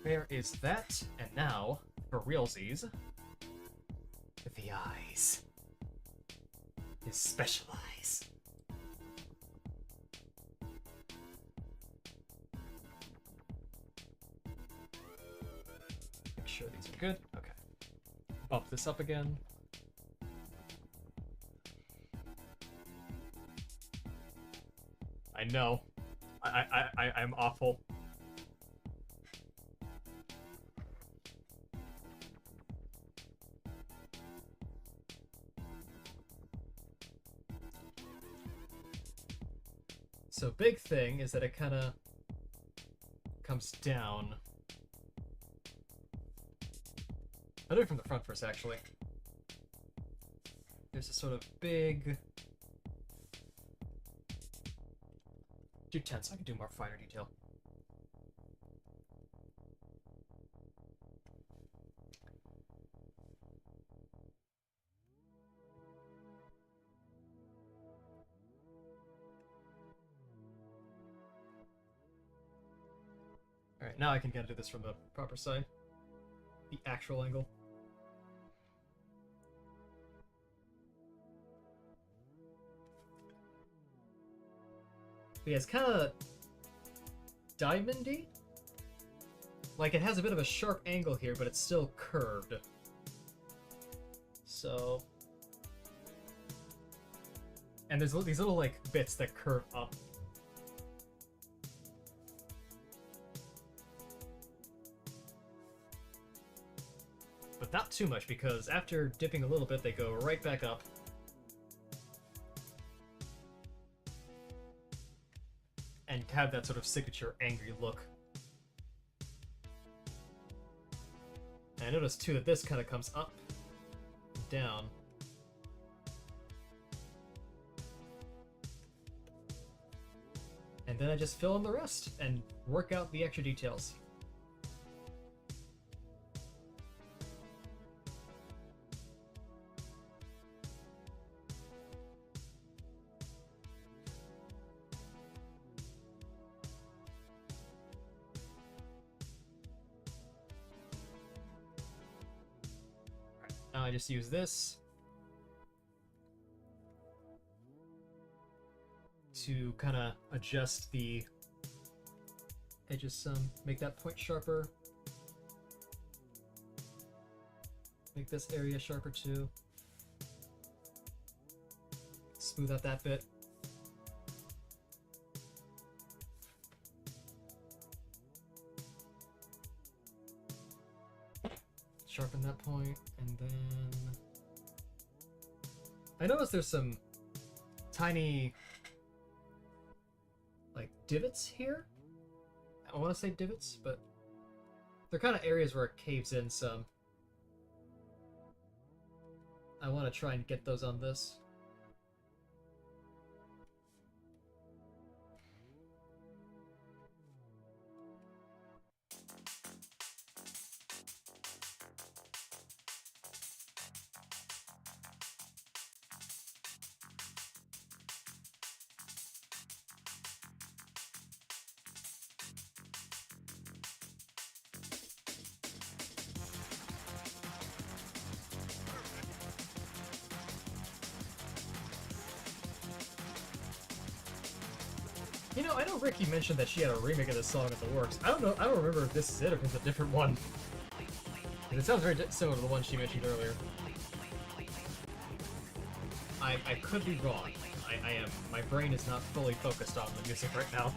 Where is that? And now, for realsies, the eyes. His special eyes. Make sure these are good. Okay. Bump this up again. I know. I'm awful. So big thing is that it kind of comes down. I'll do it from the front first, actually. There's a sort of big... Do 10 so I can do more finer detail. Alright, now I can kind of do this from the proper side. The actual angle. But yeah, it's kind of diamondy. Like, it has a bit of a sharp angle here, but it's still curved. So... And there's these little, like, bits that curve up. But not too much, because after dipping a little bit, they go right back up. And have that sort of signature angry look. And I notice, too, that this kind of comes up, down. And then I just fill in the rest, and work out the extra details. I just use this to kind of adjust the edges some, make that point sharper, make this area sharper too, smooth out that bit. Sharpen that point, and then I noticed there's some tiny like divots here. I want to say divots, but they're kind of areas where it caves in some. I want to try and get those on this. You know, I know Ricky mentioned that she had a remake of this song in the works. I don't know. I don't remember if this is it or if it's a different one. It sounds very similar to the one she mentioned earlier. I could be wrong. I am. My brain is not fully focused on the music right now.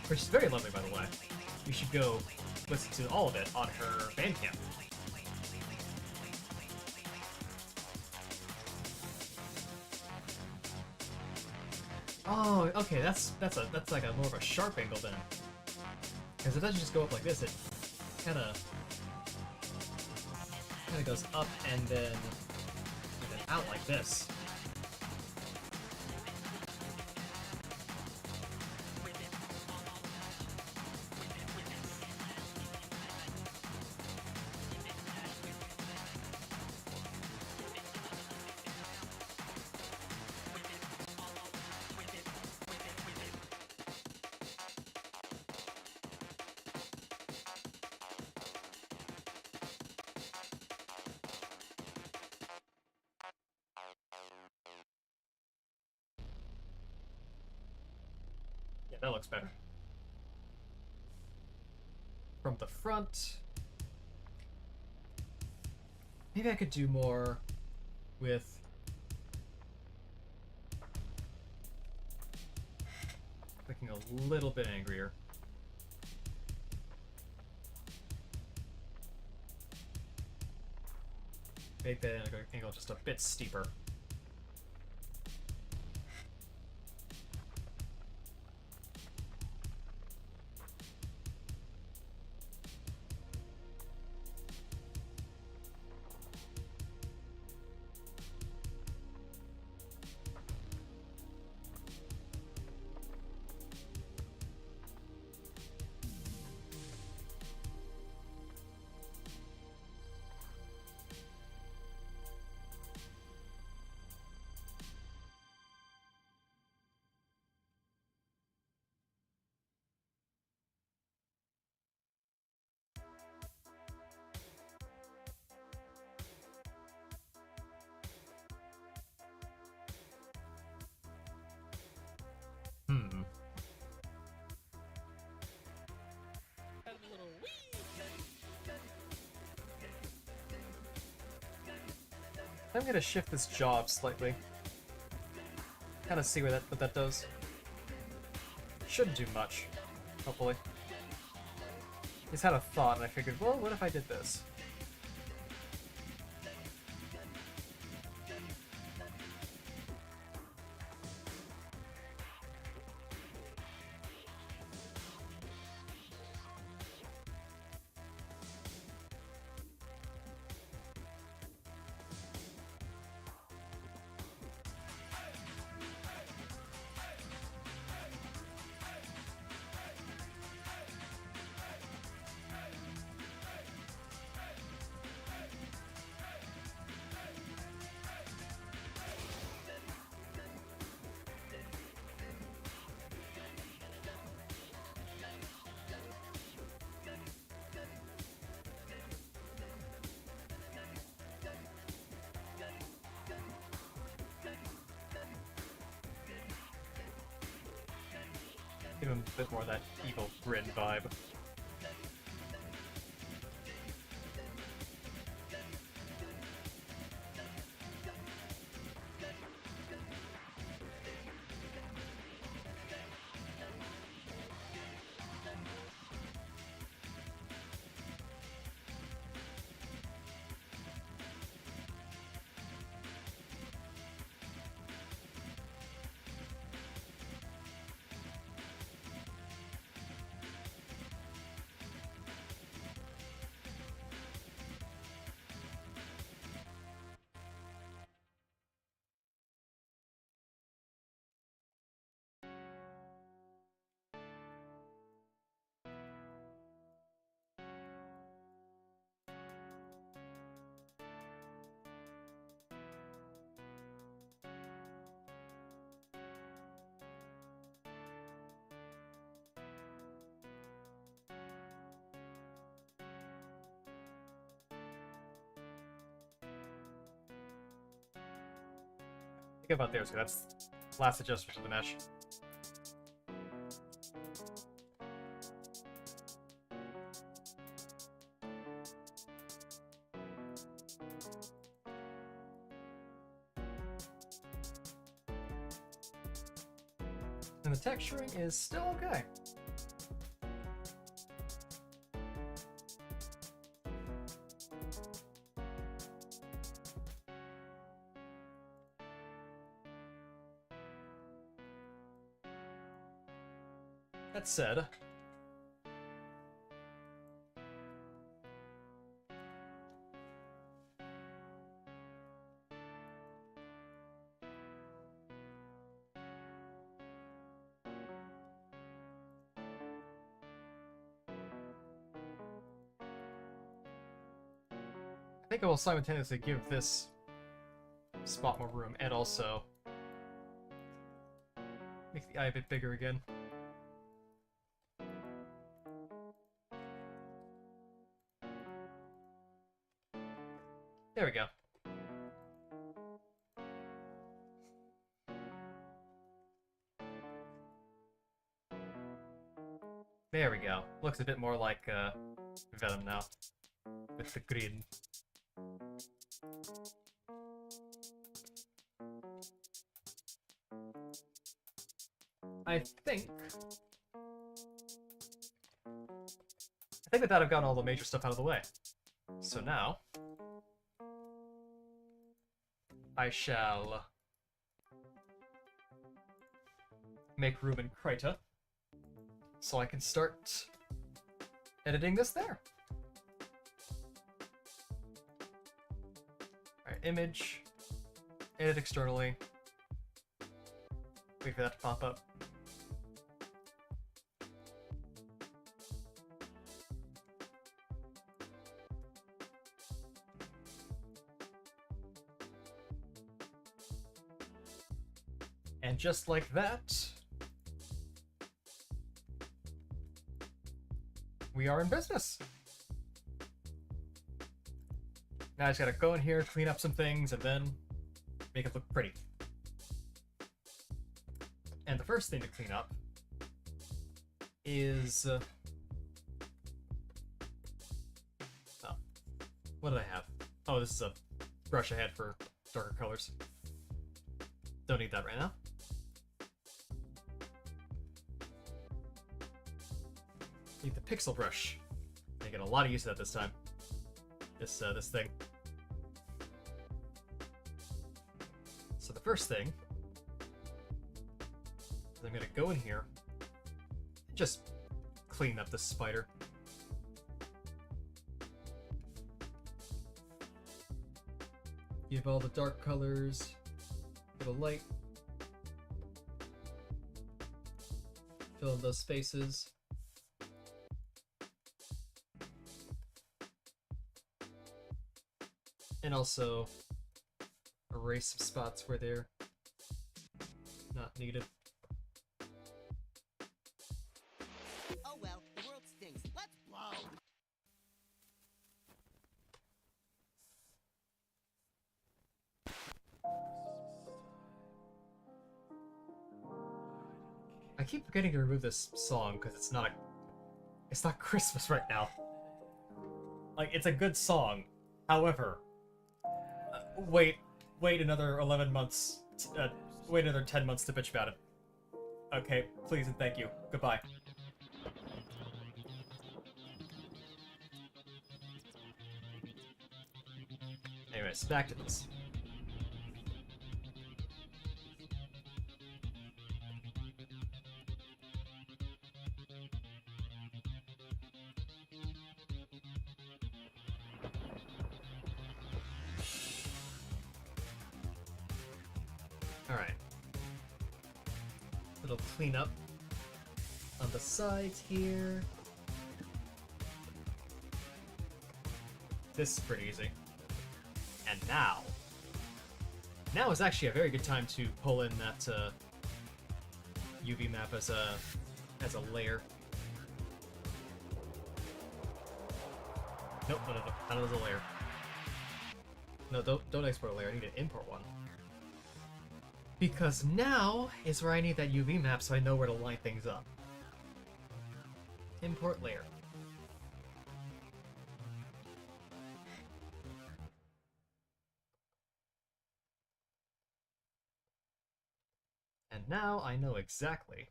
Which is very lovely, by the way. You should go listen to all of it on her Bandcamp. Oh, okay, that's like a more of a sharp angle then. Because it doesn't just go up like this, it kinda goes up and then out like this. Yeah, that looks better. From the front, maybe I could do more with looking a little bit angrier. Make that angle just a bit steeper. I'm gonna shift this jaw up slightly. Kind of see what that does. Shouldn't do much, hopefully. Just had a thought and I figured, well, what if I did this? Give him a bit more of that evil grin vibe. Think about there, so that's last adjustment to the mesh. And the texturing is still okay. That said, I think I will simultaneously give this spot more room and also make the eye a bit bigger again. There we go. There we go. Looks a bit more like Venom now, with the green. I think with that I've gotten all the major stuff out of the way. So now I shall make room in Krita so I can start editing this there. Alright, image, edit externally, wait for that to pop up. And just like that, we are in business. Now I just gotta go in here, clean up some things, and then make it look pretty. And the first thing to clean up is... oh, what did I have? Oh, this is a brush I had for darker colors. Don't need that right now. Need the pixel brush. I get a lot of use of that this time. This thing. So the first thing is I'm gonna go in here and just clean up the spider. Give all the dark colors a bit of light. Fill in those spaces. And also erase some spots where they're not needed. Oh well, the world stinks. Let's blow. I keep forgetting to remove this song because it's not Christmas right now. Like, it's a good song. However, wait another 11 months, wait another 10 months to bitch about it. Okay, please and thank you. Goodbye. Anyways, back to this. Alright. Little cleanup on the sides here. This is pretty easy. And now is actually a very good time to pull in that UV map as a layer. Nope, not as a layer. No, don't export a layer. I need to import one. Because now is where I need that UV map so I know where to line things up. Import layer. And now I know exactly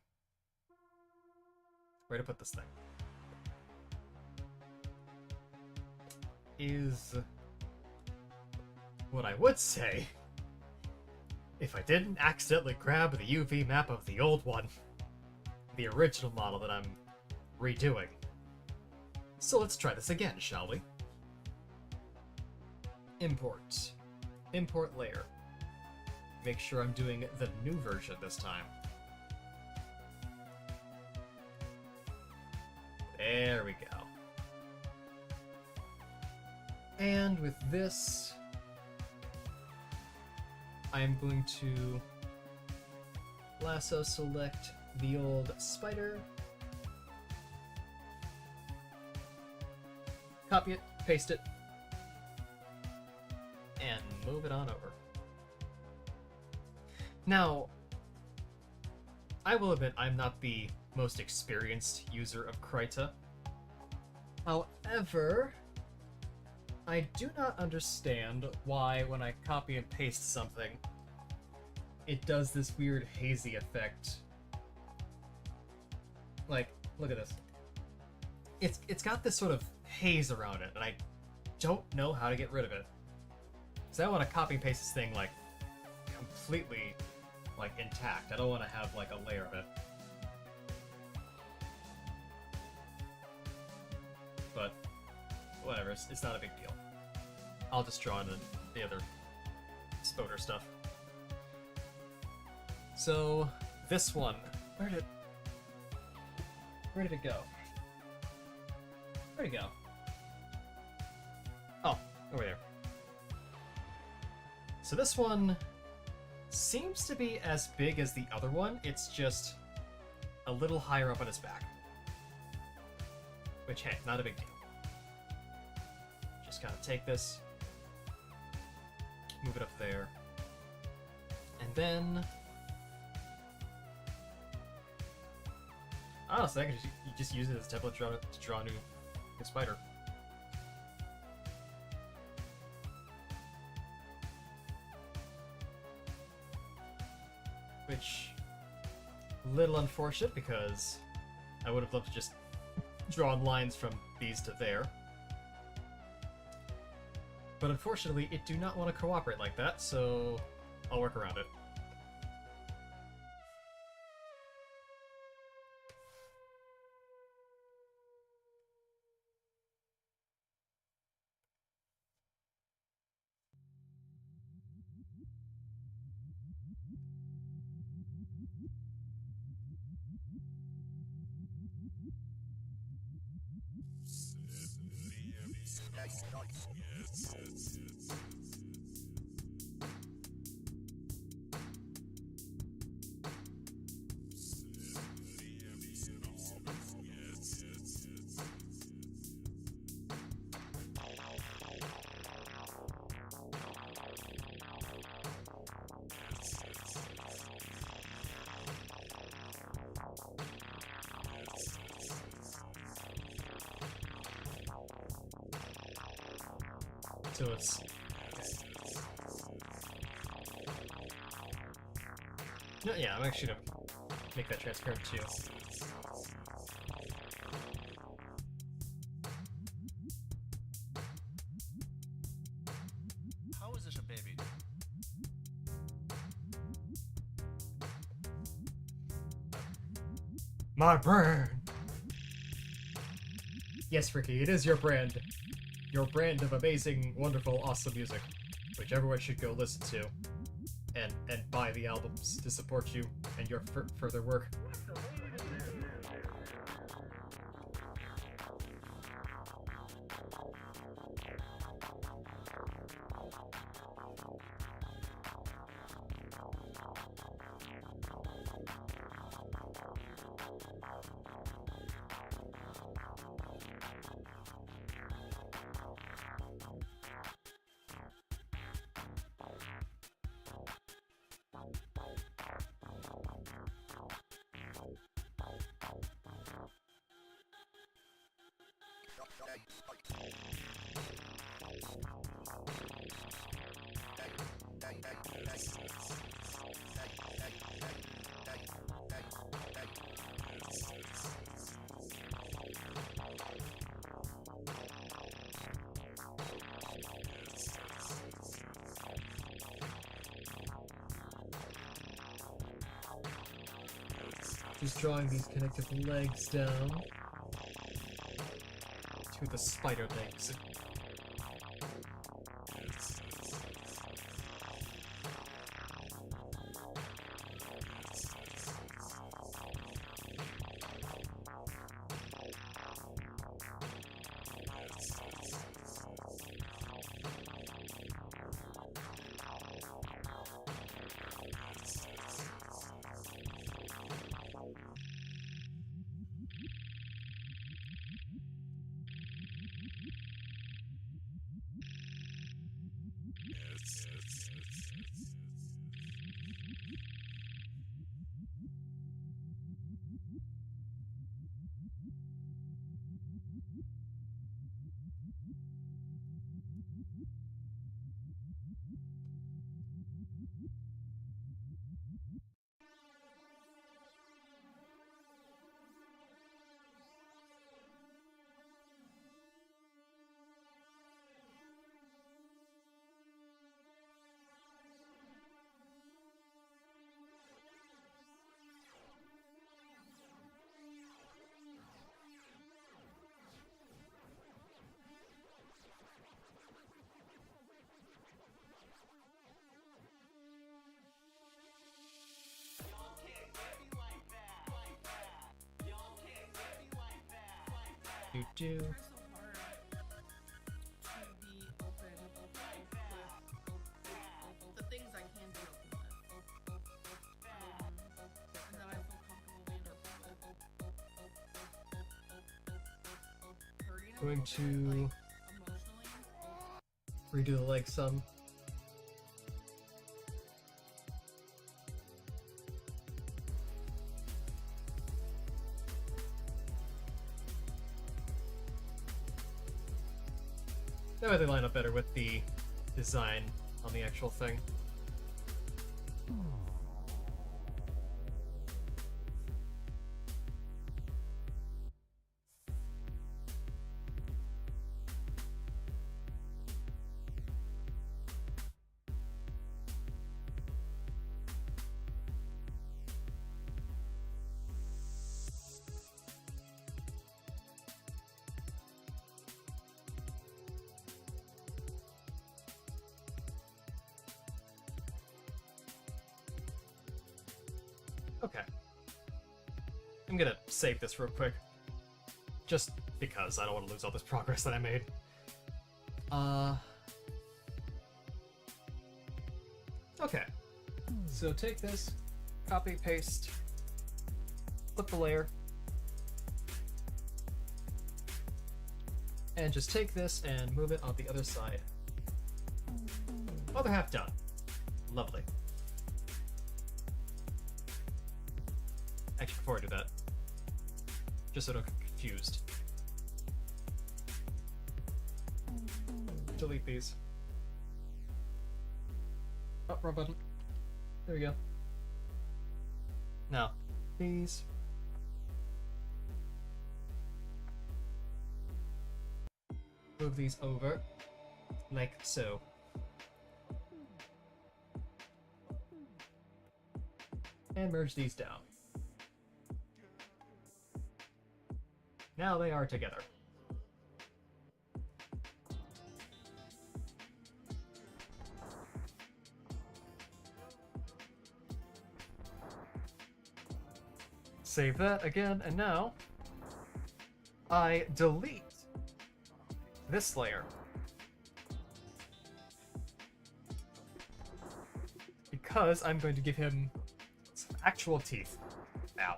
where to put this thing. Is what I would say if I didn't accidentally grab the UV map of the old one, the original model that I'm redoing. So let's try this again, shall we? Import. Import layer. Make sure I'm doing the new version this time. There we go. And with this, I'm going to lasso select the old spider, copy it, paste it, and move it on over. Now, I will admit I'm not the most experienced user of Kryta. However, I do not understand why when I copy and paste something, it does this weird hazy effect. Like, look at this. It's got this sort of haze around it, and I don't know how to get rid of it. So I want to copy and paste this thing, like, completely, like, intact. I don't want to have, like, a layer of it. But, whatever, it's not a big deal. I'll just draw in the other spoder stuff. So, this one, where did it go? Where'd it go? Oh, over there. So this one seems to be as big as the other one, it's just a little higher up on his back. Which, hey, not a big deal. Just gotta take this, move it up there, and then... Honestly, I can just use it as a template to draw a new spider. Which, little unfortunate because I would have loved to just draw lines from these to there. But unfortunately, it do not want to cooperate like that, so I'll work around it. So it's... Okay. No, yeah, I'm actually gonna make that transparent too. How is this a baby? My brand! Yes, Ricky, it is your brand. Your brand of amazing, wonderful, awesome music, which everyone should go listen to. And buy the albums to support you and your further work. Just drawing these connective legs down to the spider legs. Do. The things I can be open with. And that I feel comfortable hurting them. Going to Emotionally. redo the leg some. That way they line up better with the design on the actual thing. Okay. I'm gonna save this real quick. Just because I don't want to lose all this progress that I made. Okay. So take this, copy, paste, flip the layer, and just take this and move it on the other side. Other half done. Lovely. Actually, before I do that, just so I don't get confused, delete these. wrong button. There we go. Now, these. Move these over, like so. And merge these down. Now they are together. Save that again, and now I delete this layer because I'm going to give him some actual teeth now.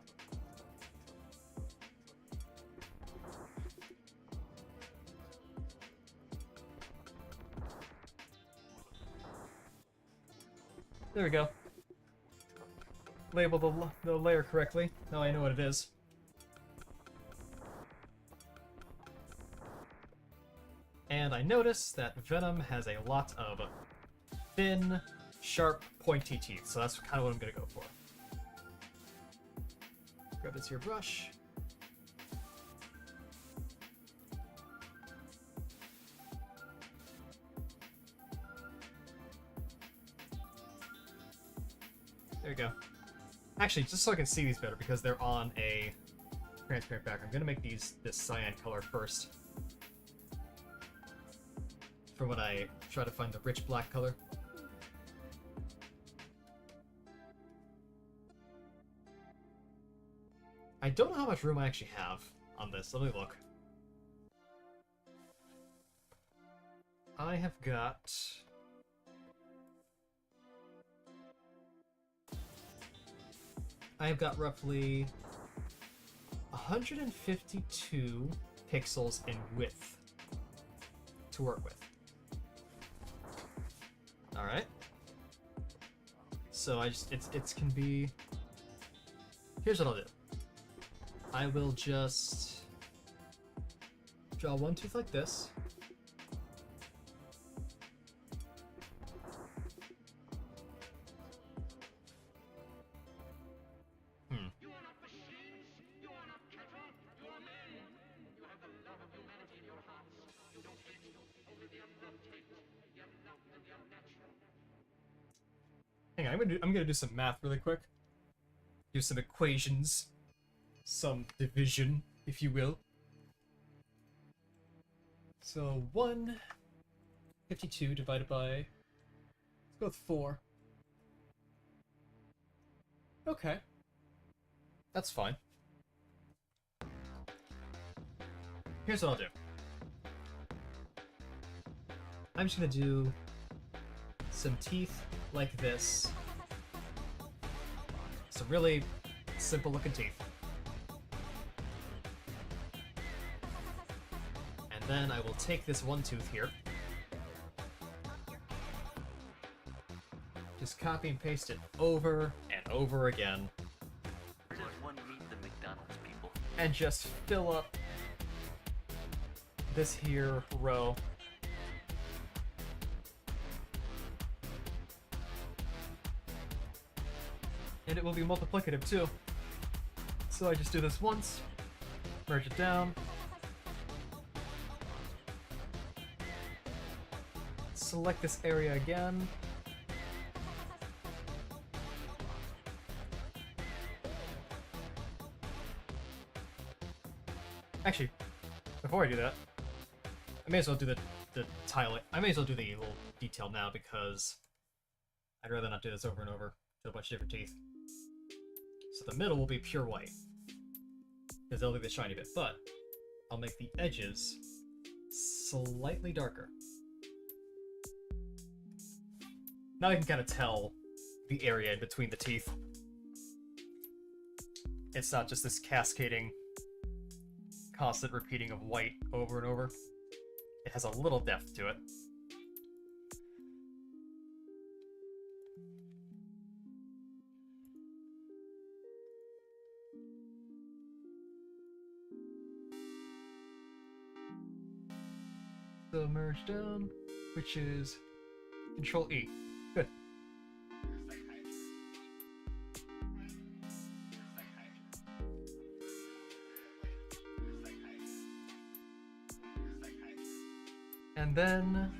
There we go. Label the layer correctly. Now I know what it is. And I notice that Venom has a lot of thin, sharp, pointy teeth, so that's kind of what I'm going to go for. Grab this here brush. There we go. Actually, just so I can see these better, because they're on a transparent background, I'm going to make this cyan color first. For when I try to find the rich black color. I don't know how much room I actually have on this. Let me look. I have got... I've got roughly 152 pixels in width to work with. Alright. So it's can be... Here's what I'll do. I will just draw one tooth like this. Hang on, I'm gonna do some math really quick. Do some equations. Some division, if you will. So 152 divided by... Let's go with 4. Okay. That's fine. Here's what I'll do. I'm just gonna do some teeth like this. Some really simple looking teeth. And then I will take this one tooth here. Just copy and paste it over and over again. Does one meet the McDonald's people? And just fill up this here row. And it will be multiplicative too. So I just do this once, merge it down, select this area again, actually, before I do that, I may as well do the tile. I may as well do the little detail now because I'd rather not do this over and over to a bunch of different teeth. So the middle will be pure white, because they'll be the shiny bit, but I'll make the edges slightly darker. Now I can kind of tell the area in between the teeth. It's not just this cascading, constant repeating of white over and over. It has a little depth to it. So merge down, which is Control E. Good. And then...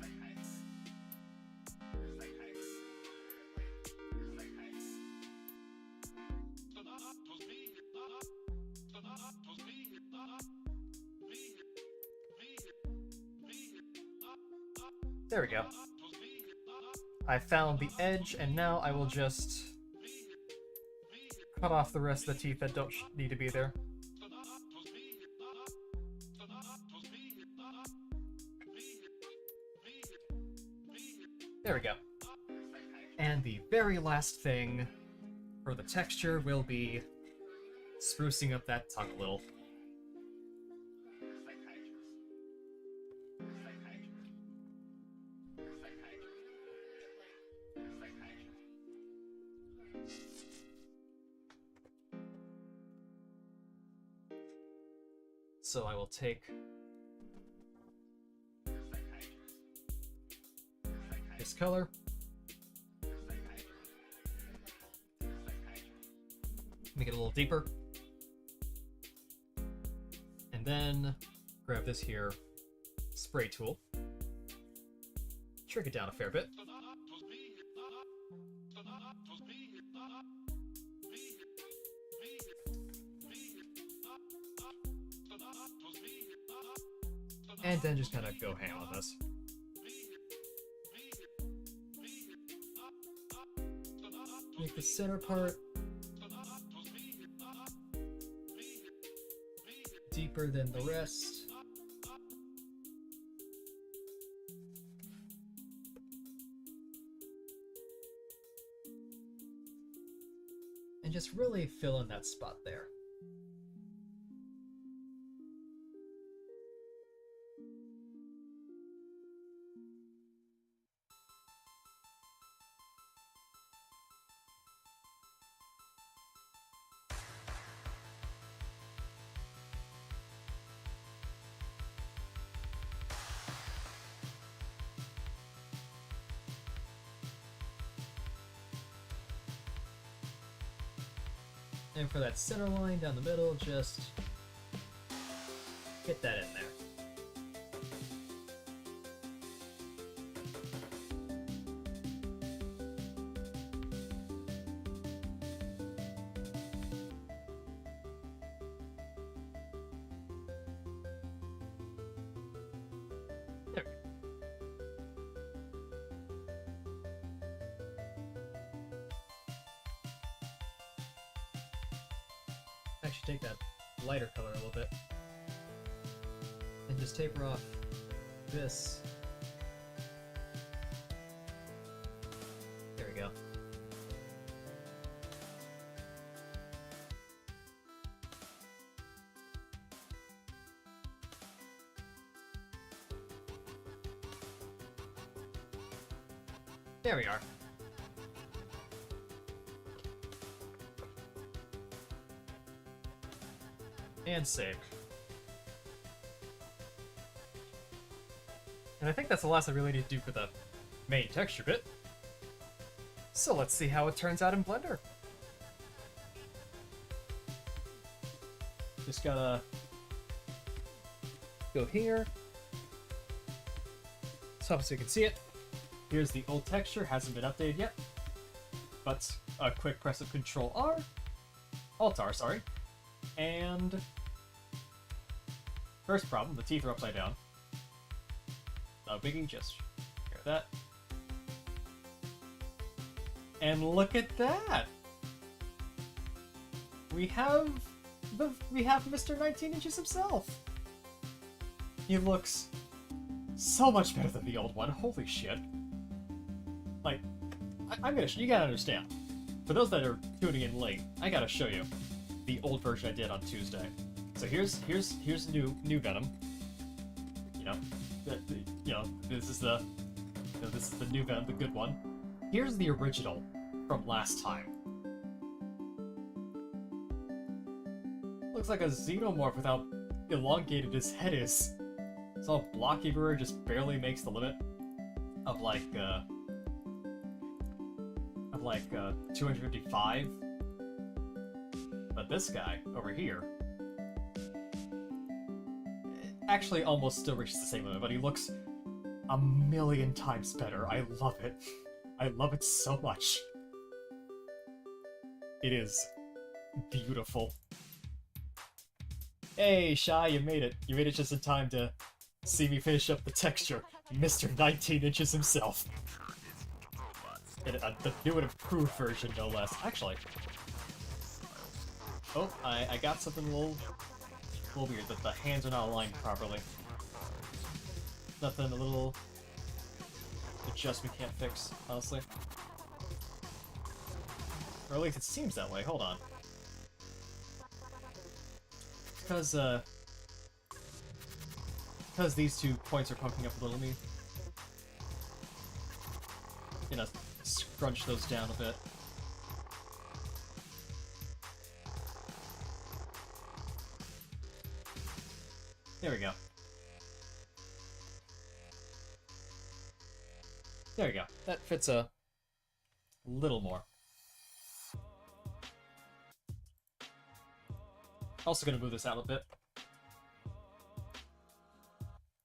there we go. I found the edge, and now I will just cut off the rest of the teeth that don't need to be there. There we go. And the very last thing for the texture will be sprucing up that tongue a little. So I will take this color, make it a little deeper, and then grab this here spray tool, shrink it down a fair bit. And then just kind of go ham on this. Make the center part deeper than the rest. And just really fill in that spot there. And for that center line down the middle, just get that in there. There. Actually take that lighter color a little bit and just taper off this. There we go. There we are. And save. And I think that's the last I really need to do for the main texture bit. So let's see how it turns out in Blender. Just gotta go here. So you can see it. Here's the old texture, hasn't been updated yet. But a quick press of Control R, Alt R, sorry. And first problem, the teeth are upside down. No biggie, just hear that. And look at that! We have Mr. 19 Inches himself. He looks so much better than the old one. Holy shit! Like, you gotta understand. For those that are tuning in late, I gotta show you the old version I did on Tuesday. So here's new Venom. This is the new Venom, the good one. Here's the original from last time. Looks like a xenomorph with how elongated his head is. It's all blocky everywhere, just barely makes the limit of 255. But this guy over here actually almost still reaches the same limit, but he looks a million times better. I love it. I love it so much. It is beautiful. Hey, Shy, you made it. You made it just in time to see me finish up the texture. Mr. 19 inches himself. And, the new and improved version, no less. Actually. Oh, I got something a little weird, that the hands are not aligned properly. Nothing, a little adjustment can't fix, honestly. Or at least it seems that way, hold on. Because these 2 points are poking up a little me. Gonna scrunch those down a bit. There we go. There we go. That fits a little more. Also gonna move this out a bit.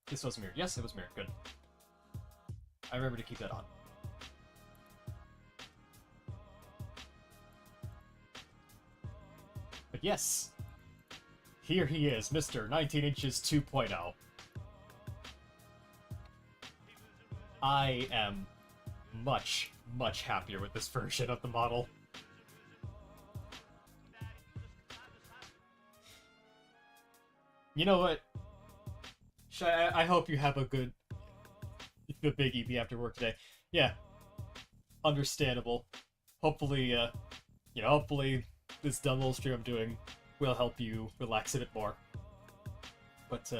This was mirrored. Yes, it was mirrored. Good. I remember to keep that on. But yes! Here he is, Mr. 19 inches 2.0. I am much, much happier with this version of the model. You know what? I hope you have a good big EP after work today. Yeah. Understandable. Hopefully, hopefully this dumb little stream I'm doing will help you relax a bit more. But,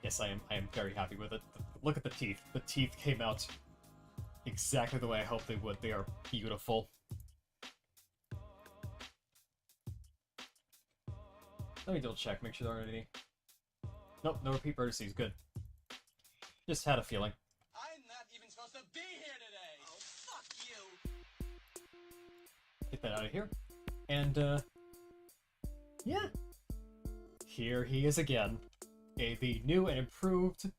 yes, I am very happy with it. Look at the teeth. The teeth came out exactly the way I hoped they would. They are beautiful. Let me double check, make sure there aren't any. Nope, no repeat vertices, good. Just had a feeling. I'm not even supposed to be here today! Oh, fuck you! Get that out of here. And, yeah. Here he is again. The new and improved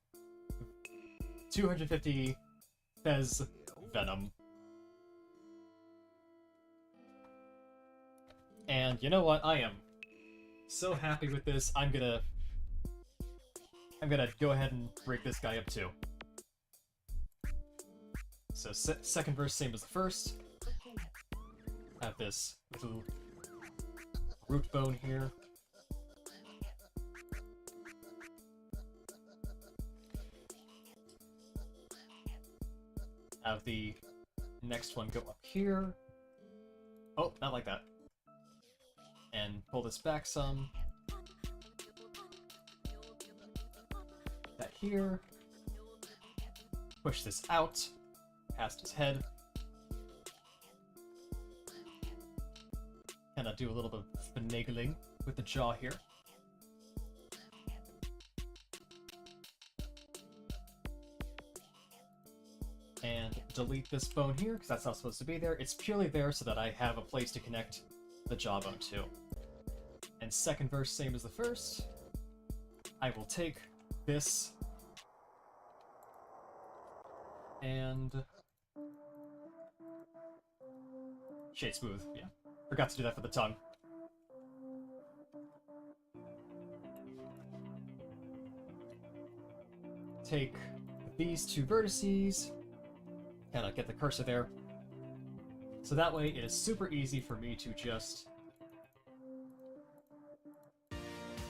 250 Fez Venom. And you know what? I am so happy with this. I'm gonna go ahead and break this guy up too. So second verse, same as the first. Have this little root bone here. Have the next one go up here. Oh, not like that. And pull this back some. That here. Push this out. Past his head. And I'll do a little bit of finagling with the jaw here. And delete this bone here, because that's not supposed to be there. It's purely there so that I have a place to connect the jawbone to. And second verse, same as the first. I will take this and shade smooth, yeah. Forgot to do that for the tongue. Take these 2 vertices, and I'll get the cursor there. So that way it is super easy for me to just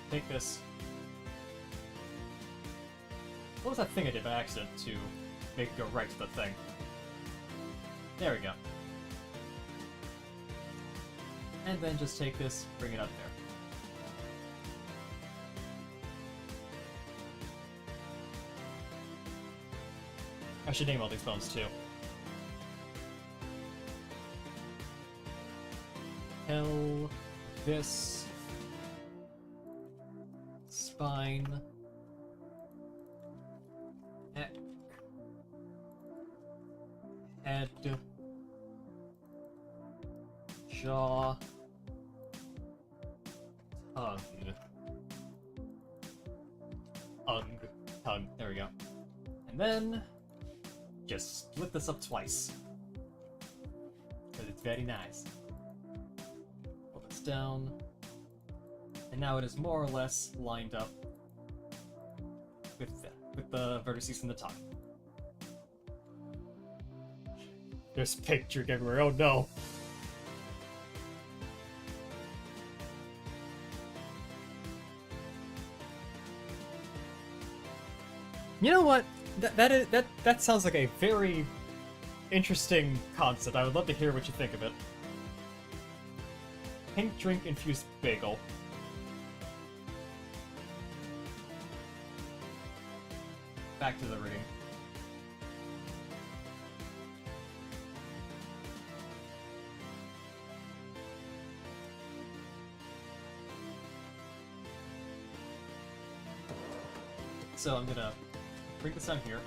take this. What was that thing I did by accident to make it go right to the thing? There we go. And then just take this, bring it up there. I should name all these bones too. Pelvis, spine, neck, head, jaw, tongue, tongue, there we go. And then just split this up twice. Because it's very nice. Pull this down. And now it is more or less lined up with the vertices in the top. There's picture everywhere, oh no! You know what? That sounds like a very interesting concept. I would love to hear what you think of it. Pink drink infused bagel. Back to the reading. So I'm gonna bring this down here.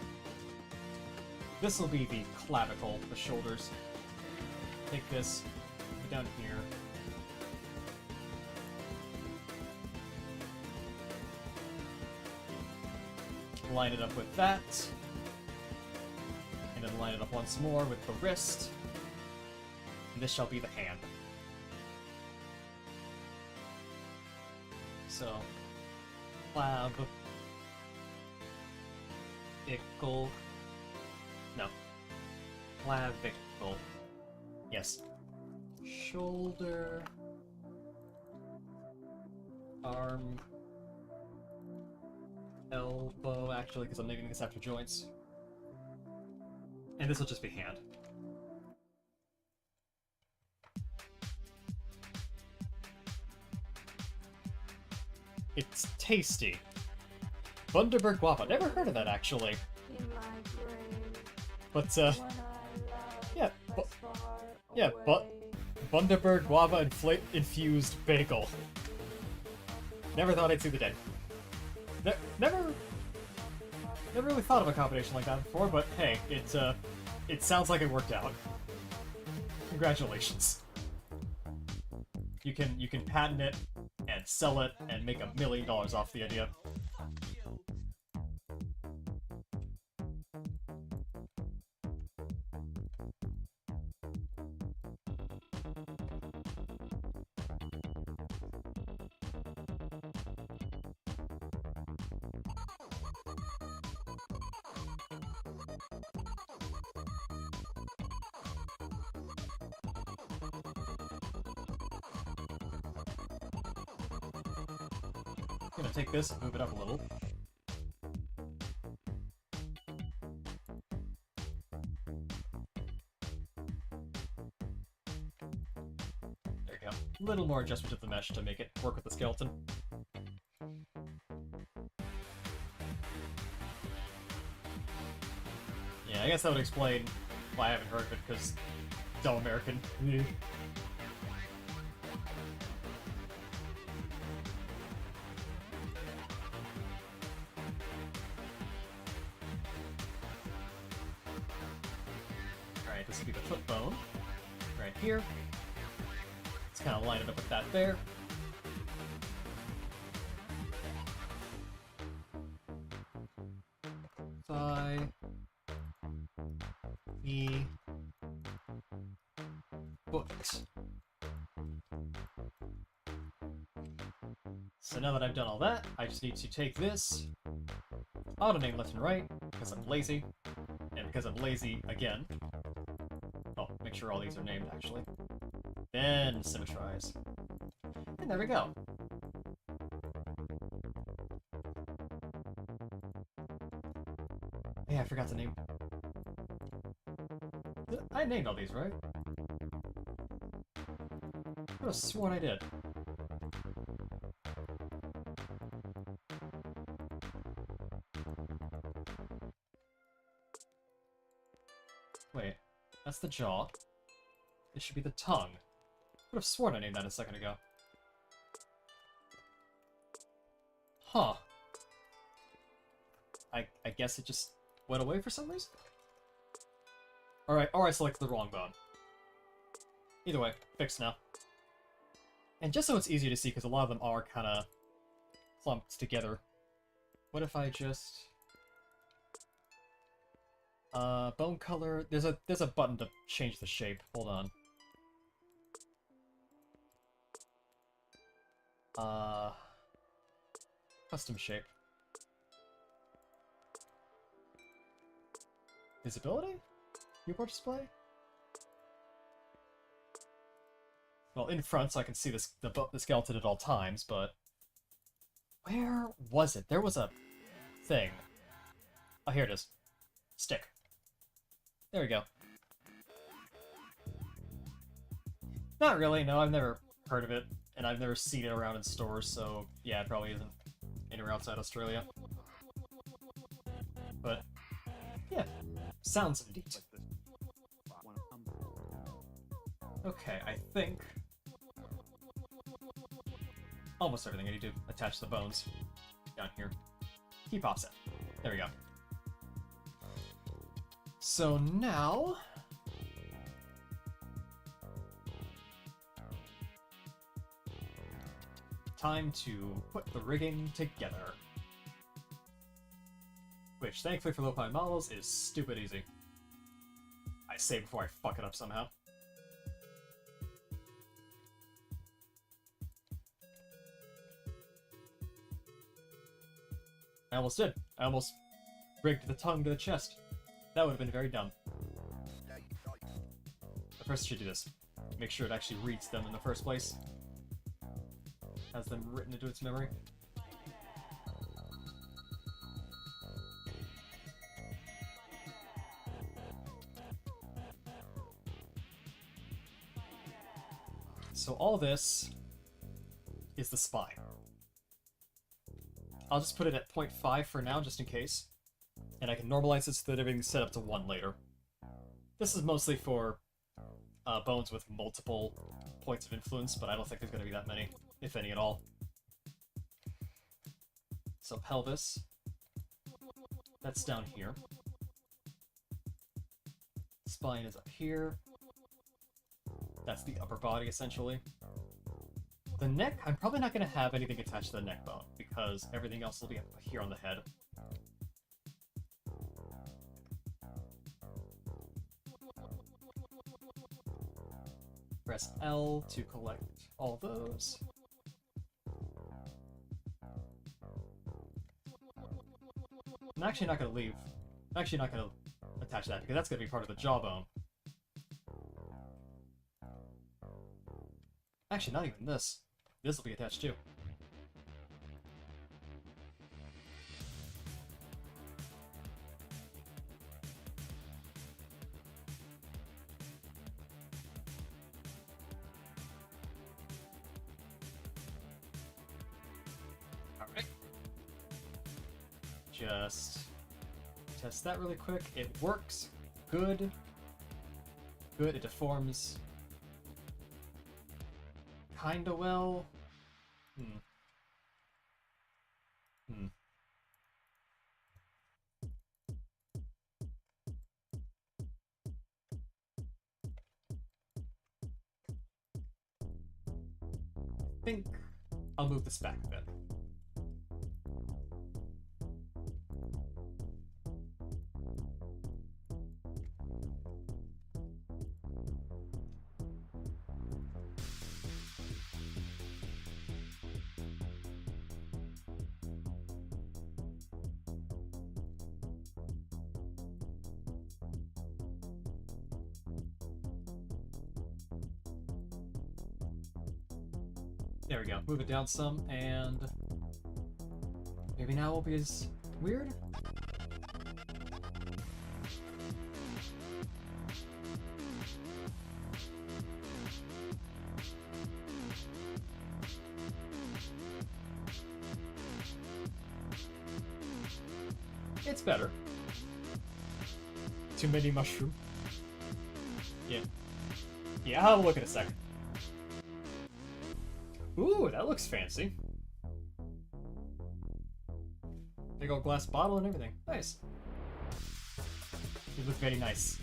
This will be the clavicle, the shoulders. Take this, put it down here. Line it up with that. And then line it up once more with the wrist. And this shall be the hand. So, clavicle. No. Clavicle. Yes. Shoulder. Arm. Elbow, actually, because I'm naming this after joints. And this will just be hand. It's tasty. Bundaberg guava. Never heard of that, actually. But, yeah, but Bundaberg guava infused bagel. Never thought I'd see the day. Never really thought of a combination like that before, but hey, it sounds like it worked out. Congratulations. You can patent it and sell it and make $1 million off the idea. I'm gonna take this and move it up a little. There you go. A little more adjustment to the mesh to make it work with the skeleton. Yeah, I guess that would explain why I haven't heard of it, because dumb American. Alright, this will be the foot bone. Right here. Let's kind of line it up with that there. Thigh. Knee. Foot. So now that I've done all that, I just need to take this, auto-name left and right, because I'm lazy, and because I'm lazy again. Oh, make sure all these are named, actually. Then symmetrize. And there we go. Yeah, I forgot to name. I named all these, right? I could have sworn I did. Wait, that's the jaw. It should be the tongue. I could have sworn I named that a second ago. Huh. I guess it just went away for some reason? Alright, or I selected the wrong bone. Either way, fixed now. And just so it's easier to see, because a lot of them are kind of clumped together, what if I just Bone color. There's a button to change the shape. Hold on. Custom shape. Visibility? Viewport display? Well, in front, so I can see the skeleton at all times, but... Where was it? There was a thing. Oh, here it is. Stick. There we go. Not really, no, I've never heard of it, and I've never seen it around in stores, so yeah, it probably isn't anywhere outside Australia. But, yeah, sounds neat. Okay, I think... almost everything. I need to attach the bones down here. Keep offset. There we go. So now... time to put the rigging together. Which, thankfully for low-power models, is stupid easy. I say before I fuck it up somehow. I almost did. I almost rigged the tongue to the chest. That would have been very dumb. But first I should do this. Make sure it actually reads them in the first place. Has them written into its memory. So all this is the spine. I'll just put it at 0.5 for now, just in case. And I can normalize it so that everything's set up to 1 later. This is mostly for bones with multiple points of influence, but I don't think there's going to be that many, if any at all. So pelvis. That's down here. Spine is up here. That's the upper body, essentially. The neck, I'm probably not going to have anything attached to the neck bone, because everything else will be up here on the head. Press L to collect all those. I'm actually not going to leave. I'm actually not going to attach that, because that's going to be part of the jawbone. Actually, not even this. This will be attached too. Alright. Just test that really quick. It works. Good. Good. It deforms kinda well. I think I'll move this back a bit. There we go. Move it down some, and maybe now it won't be as weird? It's better. Too many mushroom. Yeah. Yeah, I'll look in a sec. Ooh, that looks fancy. Big old glass bottle and everything. Nice. You look very nice.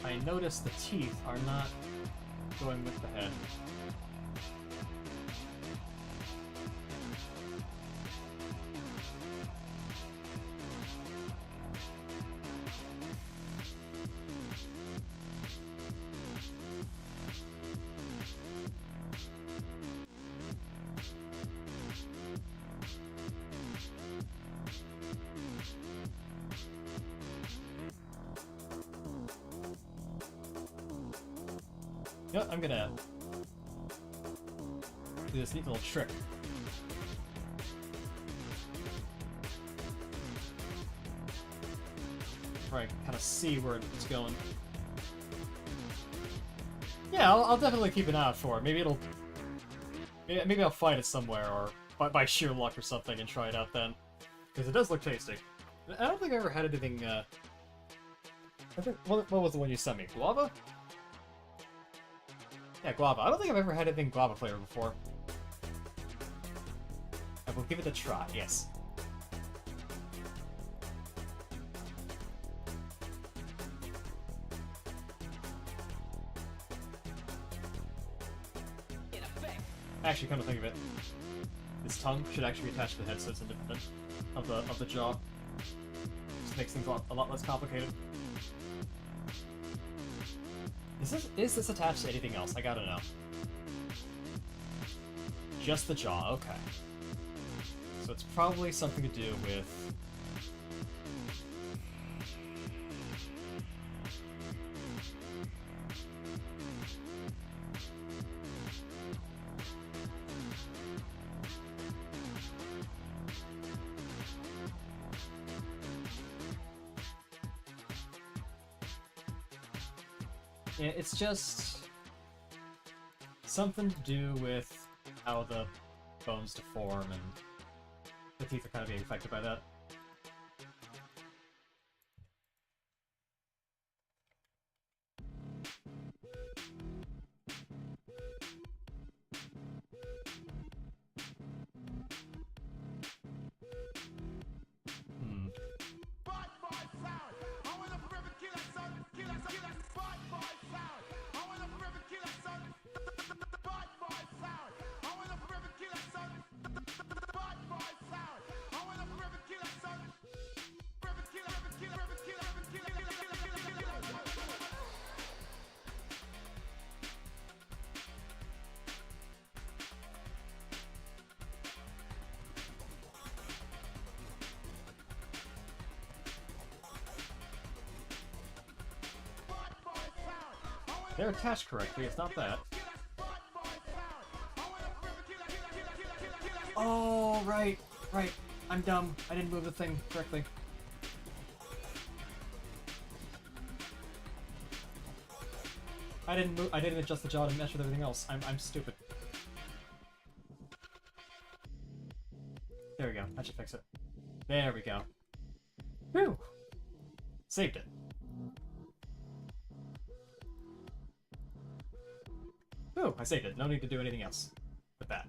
I notice the teeth are not going with the head. You know what, I'm gonna do this neat little trick. Where I kind of see where it's going. Yeah, I'll definitely keep an eye out for it. Maybe it'll... Maybe I'll find it somewhere, or by sheer luck or something, and try it out then. Because it does look tasty. I don't think I ever had anything, I think... What was the one you sent me? Guava? Yeah, guava. I don't think I've ever had anything guava flavor before. I will give it a try, yes. Actually, come to think of it, this tongue should actually be attached to the head so it's independent of the jaw. Just makes things a lot less complicated. Is this attached to anything else? I gotta know. Just the jaw, okay. So it's probably something to do with... Yeah, it's just something to do with how the bones deform and the teeth are kind of being affected by that. They're attached correctly, it's not that. Oh, right. I'm dumb. I didn't move the thing correctly. I didn't adjust the jaw to mesh with everything else. I'm stupid. There we go. That should fix it. There we go. Whew! Saved it. Ooh, I saved it. No need to do anything else with that.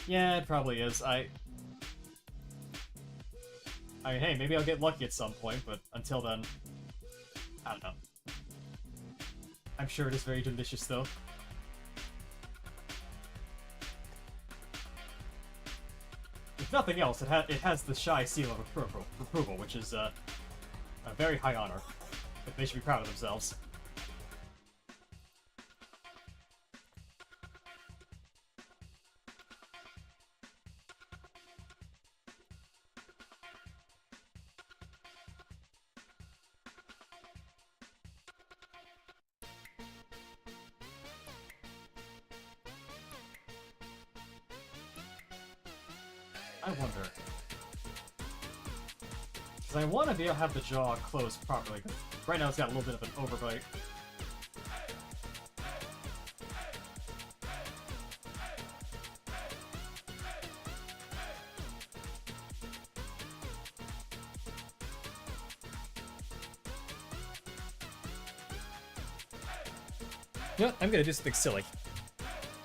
Yeah, it probably is. I mean, hey, maybe I'll get lucky at some point, but until then, I don't know. I'm sure it is very delicious, though. If nothing else, it has the shy seal of approval, which is a very high honor. They should be proud of themselves. I wonder. Because I want to be able to have the jaw closed properly. Right now it's got a little bit of an overbite. You know what? I'm gonna do something silly.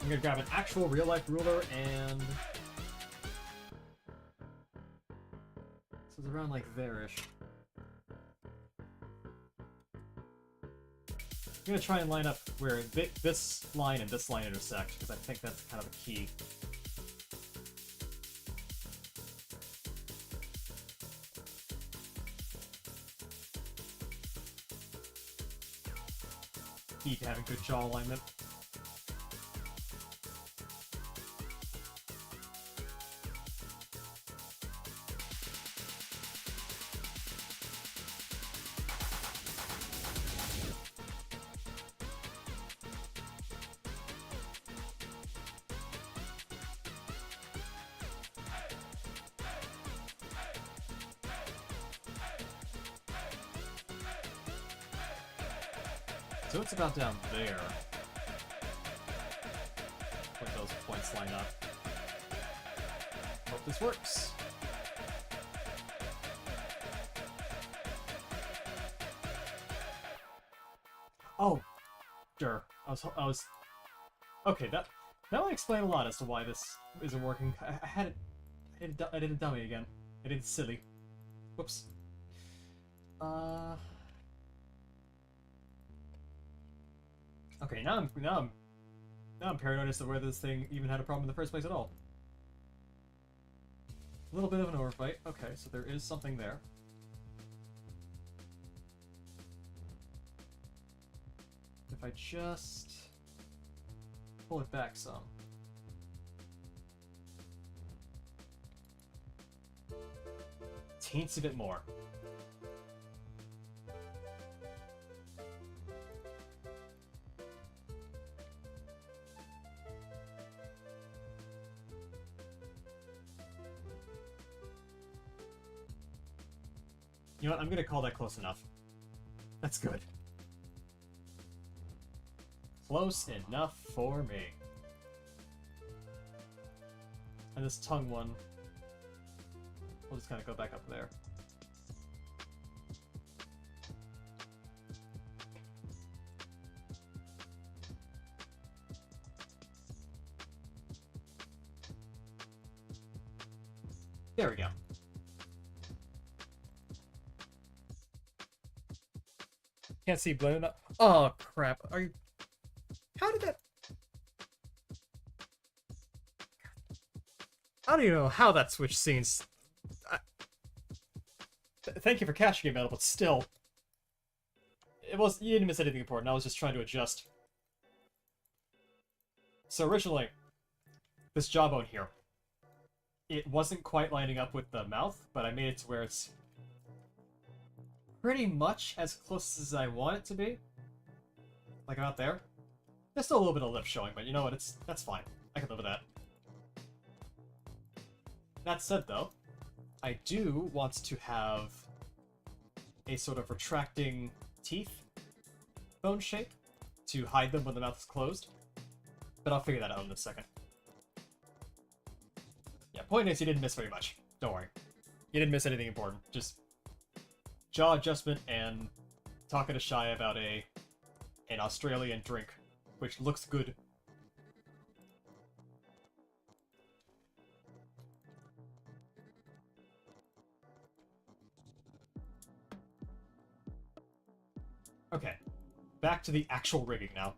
I'm gonna grab an actual real-life ruler and... it's around like there-ish. I'm gonna try and line up where this line and this line intersect, because I think that's kind of a key. Key to having good jaw alignment. So it's about down there. Where those points line up. Hope this works. Oh, sure. I was. Okay, that might explain a lot as to why this isn't working. I had it. I did a dummy again. I did silly. Whoops. Okay, now I'm paranoid as to whether this thing even had a problem in the first place at all. A little bit of an overfight. Okay, so there is something there. If I just pull it back some. Teensy bit more. You know what? I'm gonna call that close enough. That's good. Close enough for me. And this tongue one, we'll just kind of go back up there. There we go. Can't see blown up. Oh crap! Are you? How did that? I don't even know how that switched scenes. Thank you for catching it, Metal, but still, it was you didn't miss anything important. I was just trying to adjust. So originally, this jawbone here, it wasn't quite lining up with the mouth, but I made it to where it's pretty much as close as I want it to be. Like about there. There's still a little bit of lip showing, but you know what? That's fine. I can live with that. That said, though, I do want to have a sort of retracting teeth bone shape to hide them when the mouth is closed. But I'll figure that out in a second. Yeah, point is, you didn't miss very much. Don't worry. You didn't miss anything important. Just jaw adjustment and talking to Shy about an Australian drink, which looks good. Okay, back to the actual rigging now.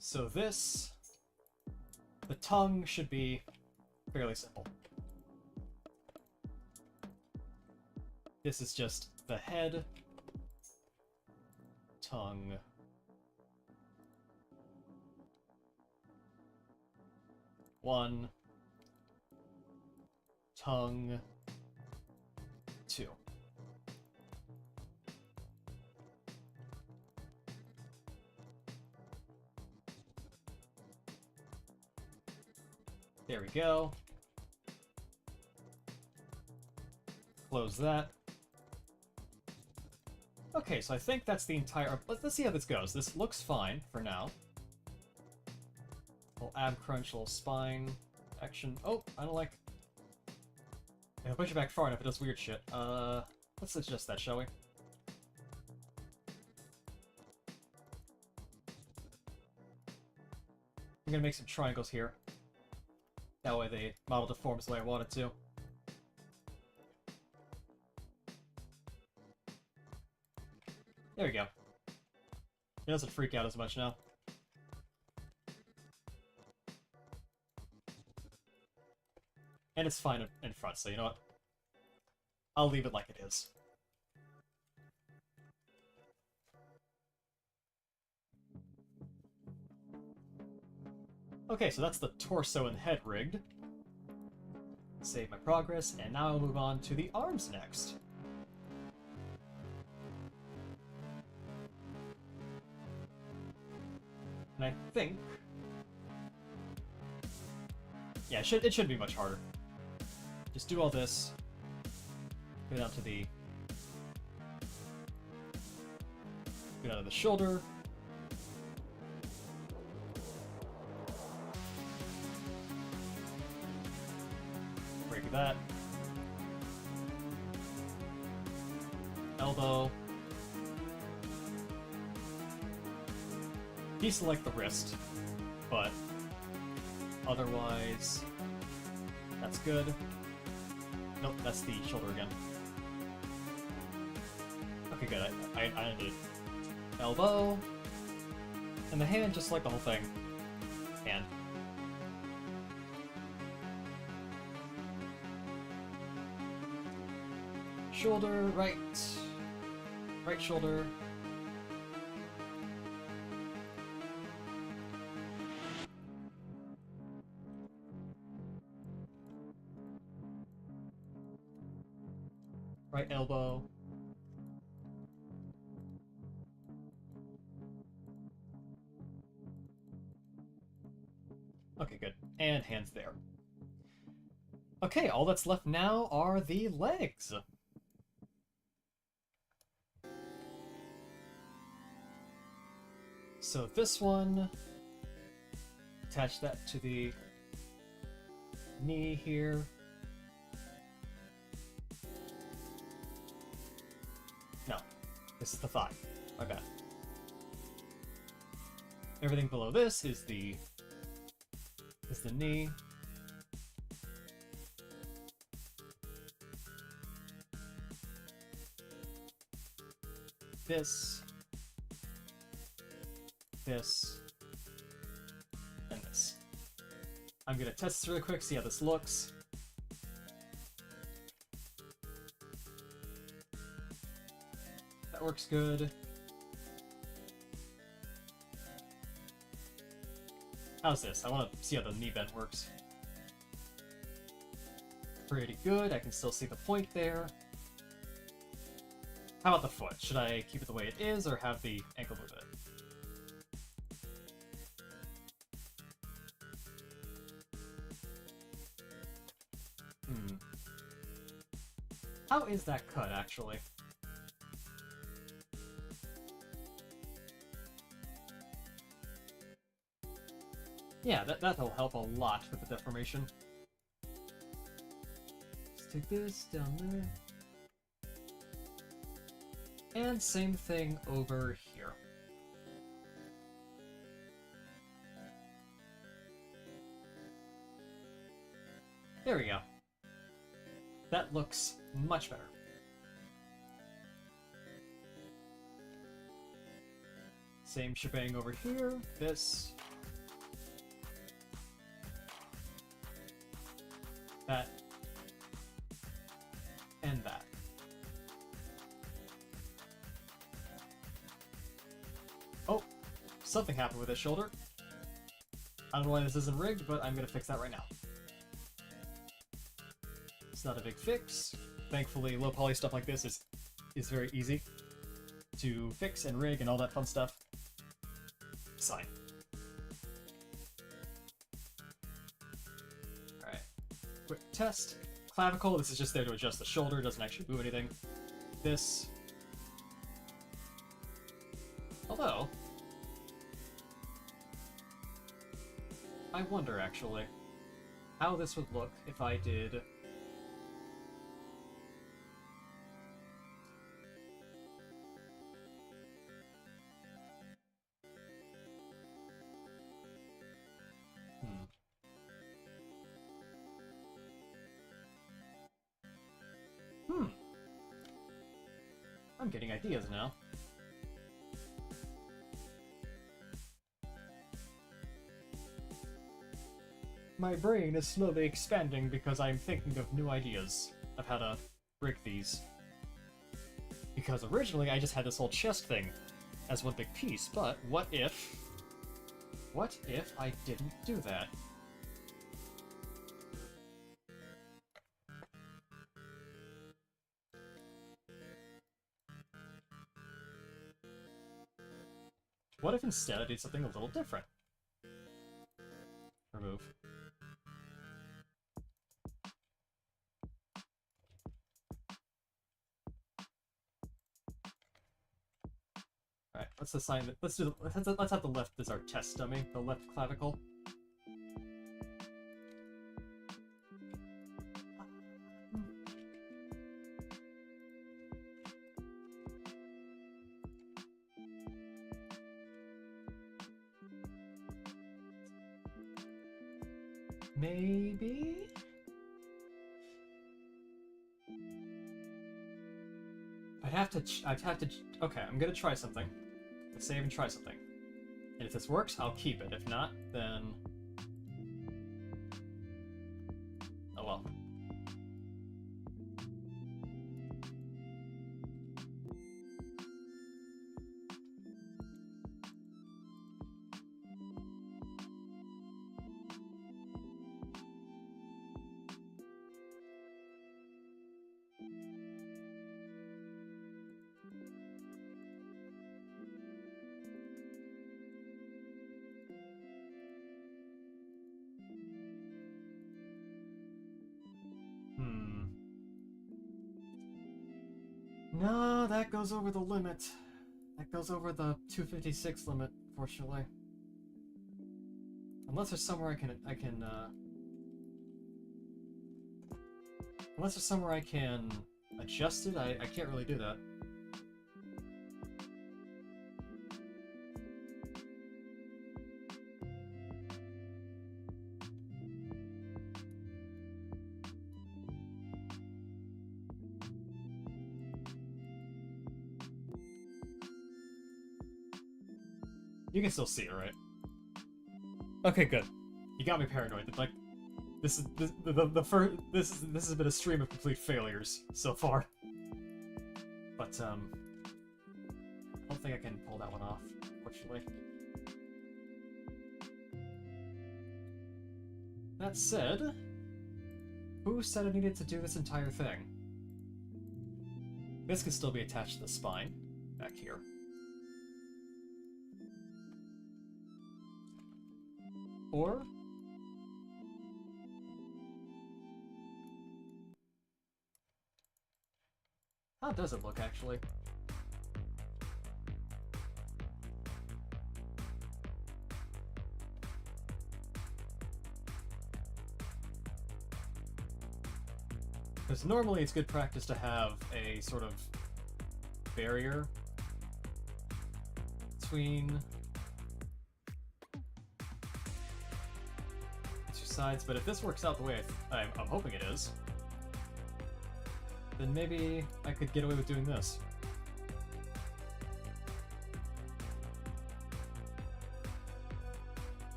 So this, the tongue should be fairly simple. This is just the head, tongue, one, tongue, two. There we go. Close that. Okay, so I think that's the entire... Let's see how this goes. This looks fine for now. Little ab crunch, little spine action. Oh, I don't like... If I push it back far enough, it does weird shit. Let's adjust that, shall we? I'm gonna make some triangles here. That way the model deforms the way I want it to. There we go. He doesn't freak out as much now. And it's fine in front, so you know what? I'll leave it like it is. Okay, so that's the torso and head rigged. Save my progress, and now I'll move on to the arms next. And I think... yeah, it should be much harder. Just do all this. Go down to the... go down to the shoulder. Break that. Elbow. Deselect the wrist, but otherwise, that's good. Nope, that's the shoulder again. Okay, good. I ended elbow, and the hand, just like the whole thing. Hand. Shoulder, right shoulder. Right elbow. Okay, good. And hands there. Okay, all that's left now are the legs. So this one, attach that to the knee here. No, this is the thigh. My bad. Everything below this is the knee. This, and this. I'm gonna test this really quick, see how this looks. That works good. How's this? I want to see how the knee bend works. Pretty good. I can still see the point there. How about the foot? Should I keep it the way it is, or have the ankle move it? How is that cut, actually? Yeah, that'll help a lot with the deformation. Stick this down there. And same thing over here. There we go. That looks much better. Same shebang over here. This. That. And that. Oh, something happened with his shoulder. I don't know why this isn't rigged, but I'm gonna fix that right now. It's not a big fix. Thankfully, low poly stuff like this is very easy to fix and rig and all that fun stuff. Sign. Alright. Quick test. Clavicle, this is just there to adjust the shoulder, doesn't actually move anything. This. Although, I wonder actually how this would look if I did I'm getting ideas now. my brain is slowly expanding because I'm thinking of new ideas of how to break these. Because originally I just had this whole chest thing as one big piece, but what if I didn't do that? What if instead I did something a little different? Remove. Alright, let's assign it. Let's have the left as our test dummy, the left clavicle. Maybe? I'd have to, okay, I'm gonna try something. Let's save and try something. And if this works, I'll keep it. If not, then... oh well. No, that goes over the limit. That goes over the 256 limit, fortunately. Unless there's somewhere unless there's somewhere I can adjust it, I can't really do that. You can still see it, right? Okay, good. You got me paranoid. Like, this is the first. This has been a stream of complete failures so far. But I don't think I can pull that one off, fortunately. That said, who said I needed to do this entire thing? This can still be attached to the spine back here. Or how does it look, actually? Because normally it's good practice to have a sort of barrier between sides, but if this works out the way I'm hoping it is, then maybe I could get away with doing this.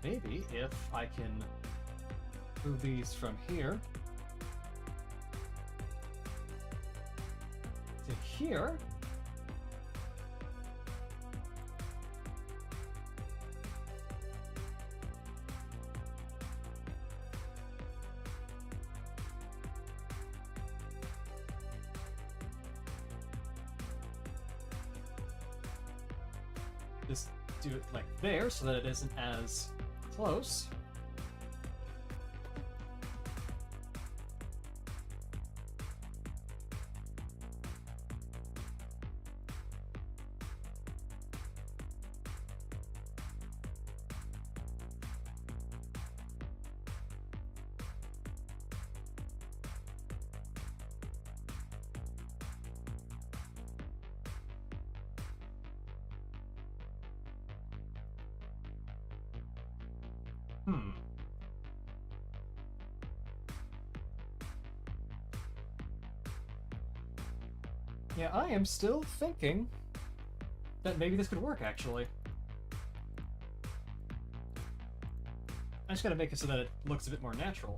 Maybe if I can move these from here to here. Just do it like there so that it isn't as close. Yeah, I am still thinking that maybe this could work, actually. I just gotta make it so that it looks a bit more natural.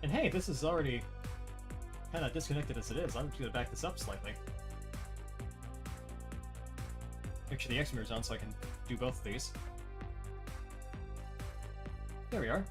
And hey, this is already kind of disconnected as it is. I'm just gonna back this up slightly. Make sure the X mirror's on so I can do both of these. There we are.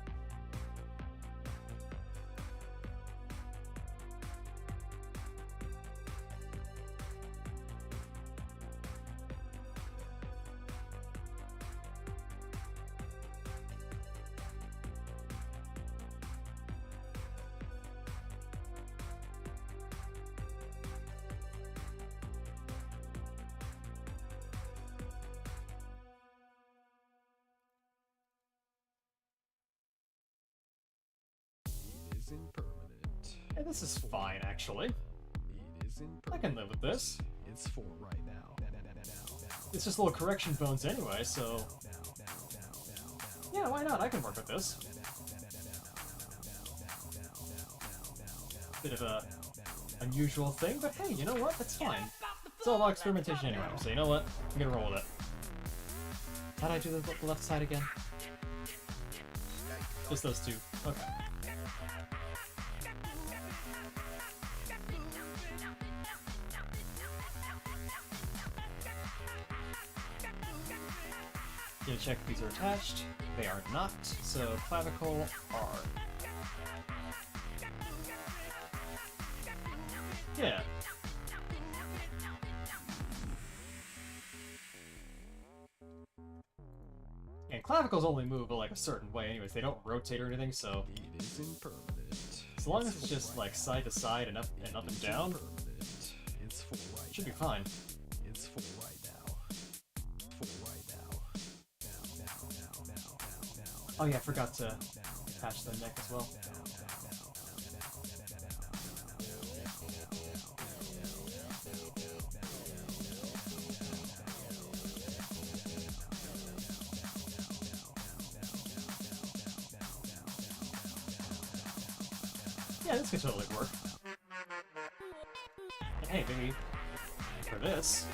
It is impermanent. Hey, this is fine, actually. It is impermanent. I can live with this. It's for right now. It's just little correction bones anyway, so... Yeah, why not? I can work with this. Bit of a unusual thing, but hey, you know what? That's fine. It's all about experimentation anyway, so you know what? I'm gonna roll with it. How'd I do the left side again? Just those two. Okay. Gonna check if these are attached. They are not, so clavicle R. Yeah. And clavicles only move like a certain way anyways, they don't rotate or anything, so It is impermanent. as long as it's just like side to side and up and down, It's for right should be now. fine. It's for right now. For right now. Now. Oh yeah, I forgot to attach the neck as well. Yeah, this could totally work. And hey, maybe for this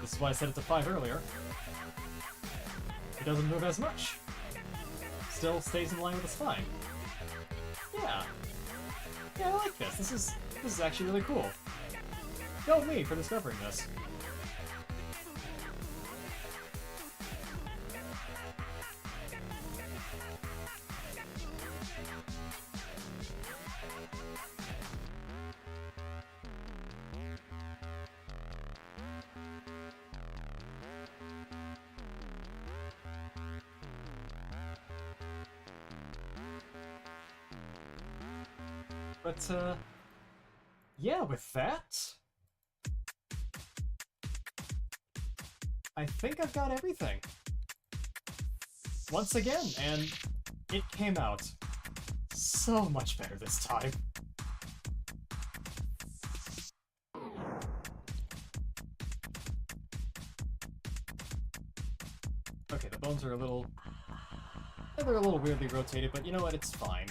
is why I set it to 5 earlier. It doesn't move as much. Still stays in line with the spine. Yeah. Yeah, I like this. This is actually really cool. Go me for discovering this. But, yeah, with that, I think I've got everything. Once again, and it came out so much better this time. Okay, the bones are a little... they're a little weirdly rotated, but you know what, it's fine.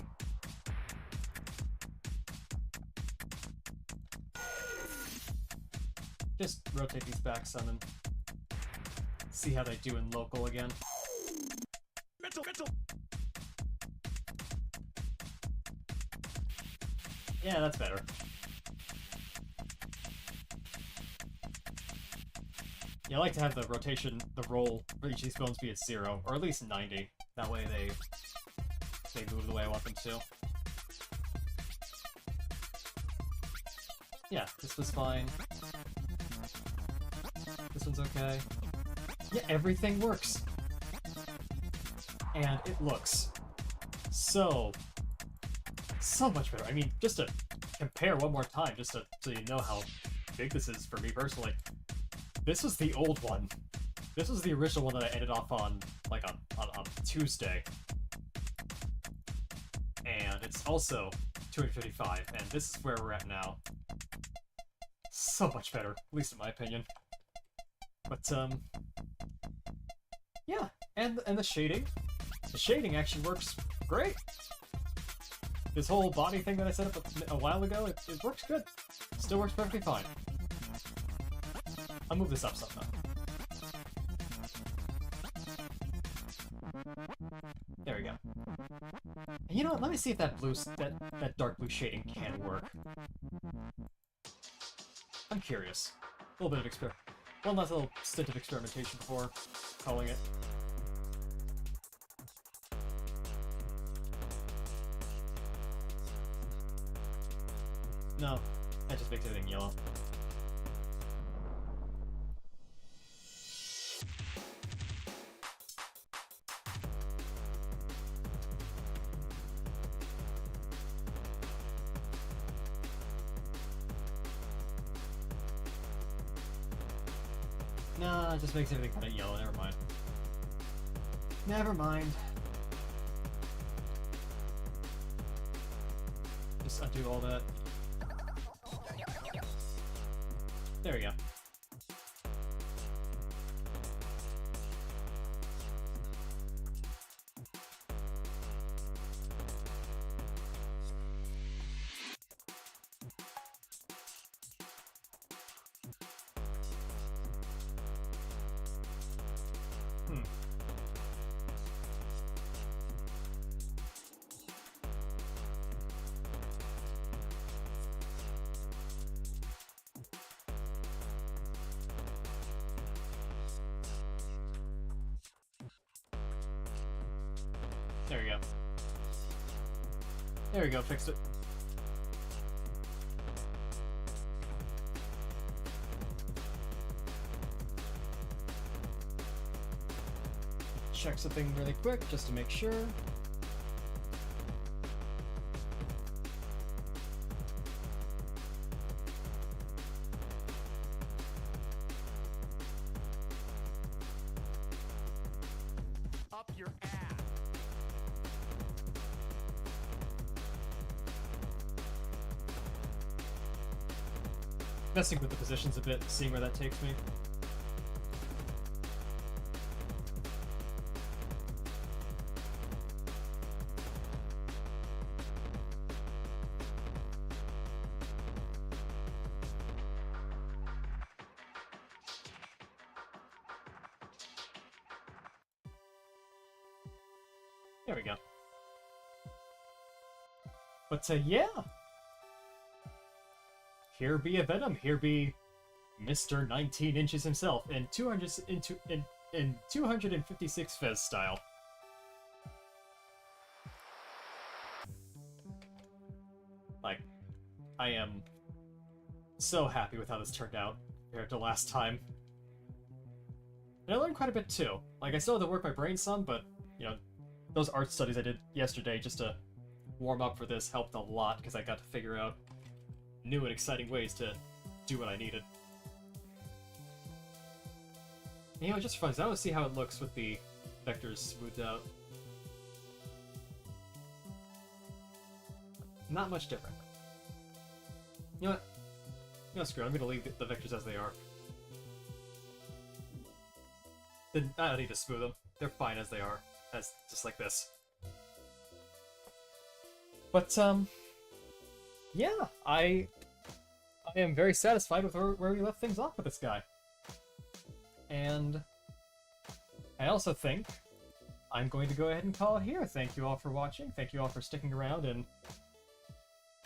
Just rotate these back some and see how they do in local again. Yeah, that's better. Yeah, I like to have the rotation, the roll for each of these bones be at 0, or at least 90. That way they move the way I want them to. Yeah, this was fine. This one's okay. Yeah, everything works. And it looks so much better. I mean, just to compare one more time, just so you know how big this is for me personally. This was the old one. This was the original one that I ended off on, like, on Tuesday. And it's also 255, and this is where we're at now. So much better, at least in my opinion. But, yeah, and the shading. The shading actually works great. This whole body thing that I set up a while ago, it works good. Still works perfectly fine. I'll move this up somehow. There we go. And you know what? Let me see if that that dark blue shading can work. I'm curious. A little bit of one last little stint of experimentation before calling it. No, that just makes everything yellow. No, it just makes everything kind of yellow. Never mind. Never mind. Just undo all that. There we go. There we go. There we go, fixed it. Check something really quick just to make sure. Up your ass. Messing with the positions a bit, seeing where that takes me. There we go. But yeah. Here be a Venom, here be Mr. 19 inches himself in 256 Fez style. Like, I am so happy with how this turned out compared to last time. And I learned quite a bit too. Like, I still had to work my brain some, but, you know, those art studies I did yesterday just to warm up for this helped a lot because I got to figure out new and exciting ways to do what I needed. And, you know, just for fun, so I want to see how it looks with the vectors smoothed out. Not much different. You know what? You know, screw it. I'm going to leave the vectors as they are. Then I don't need to smooth them. They're fine as they are. As just like this. But, yeah, I am very satisfied with where we left things off with this guy. And I also think I'm going to go ahead and call it here. Thank you all for watching. Thank you all for sticking around and,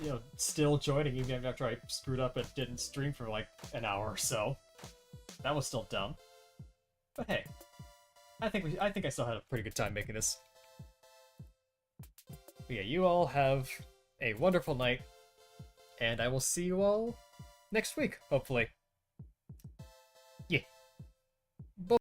you know, still joining even after I screwed up and didn't stream for like an hour or so. That was still dumb. But hey, I think I still had a pretty good time making this. But yeah, you all have a wonderful night, and I will see you all next week, hopefully.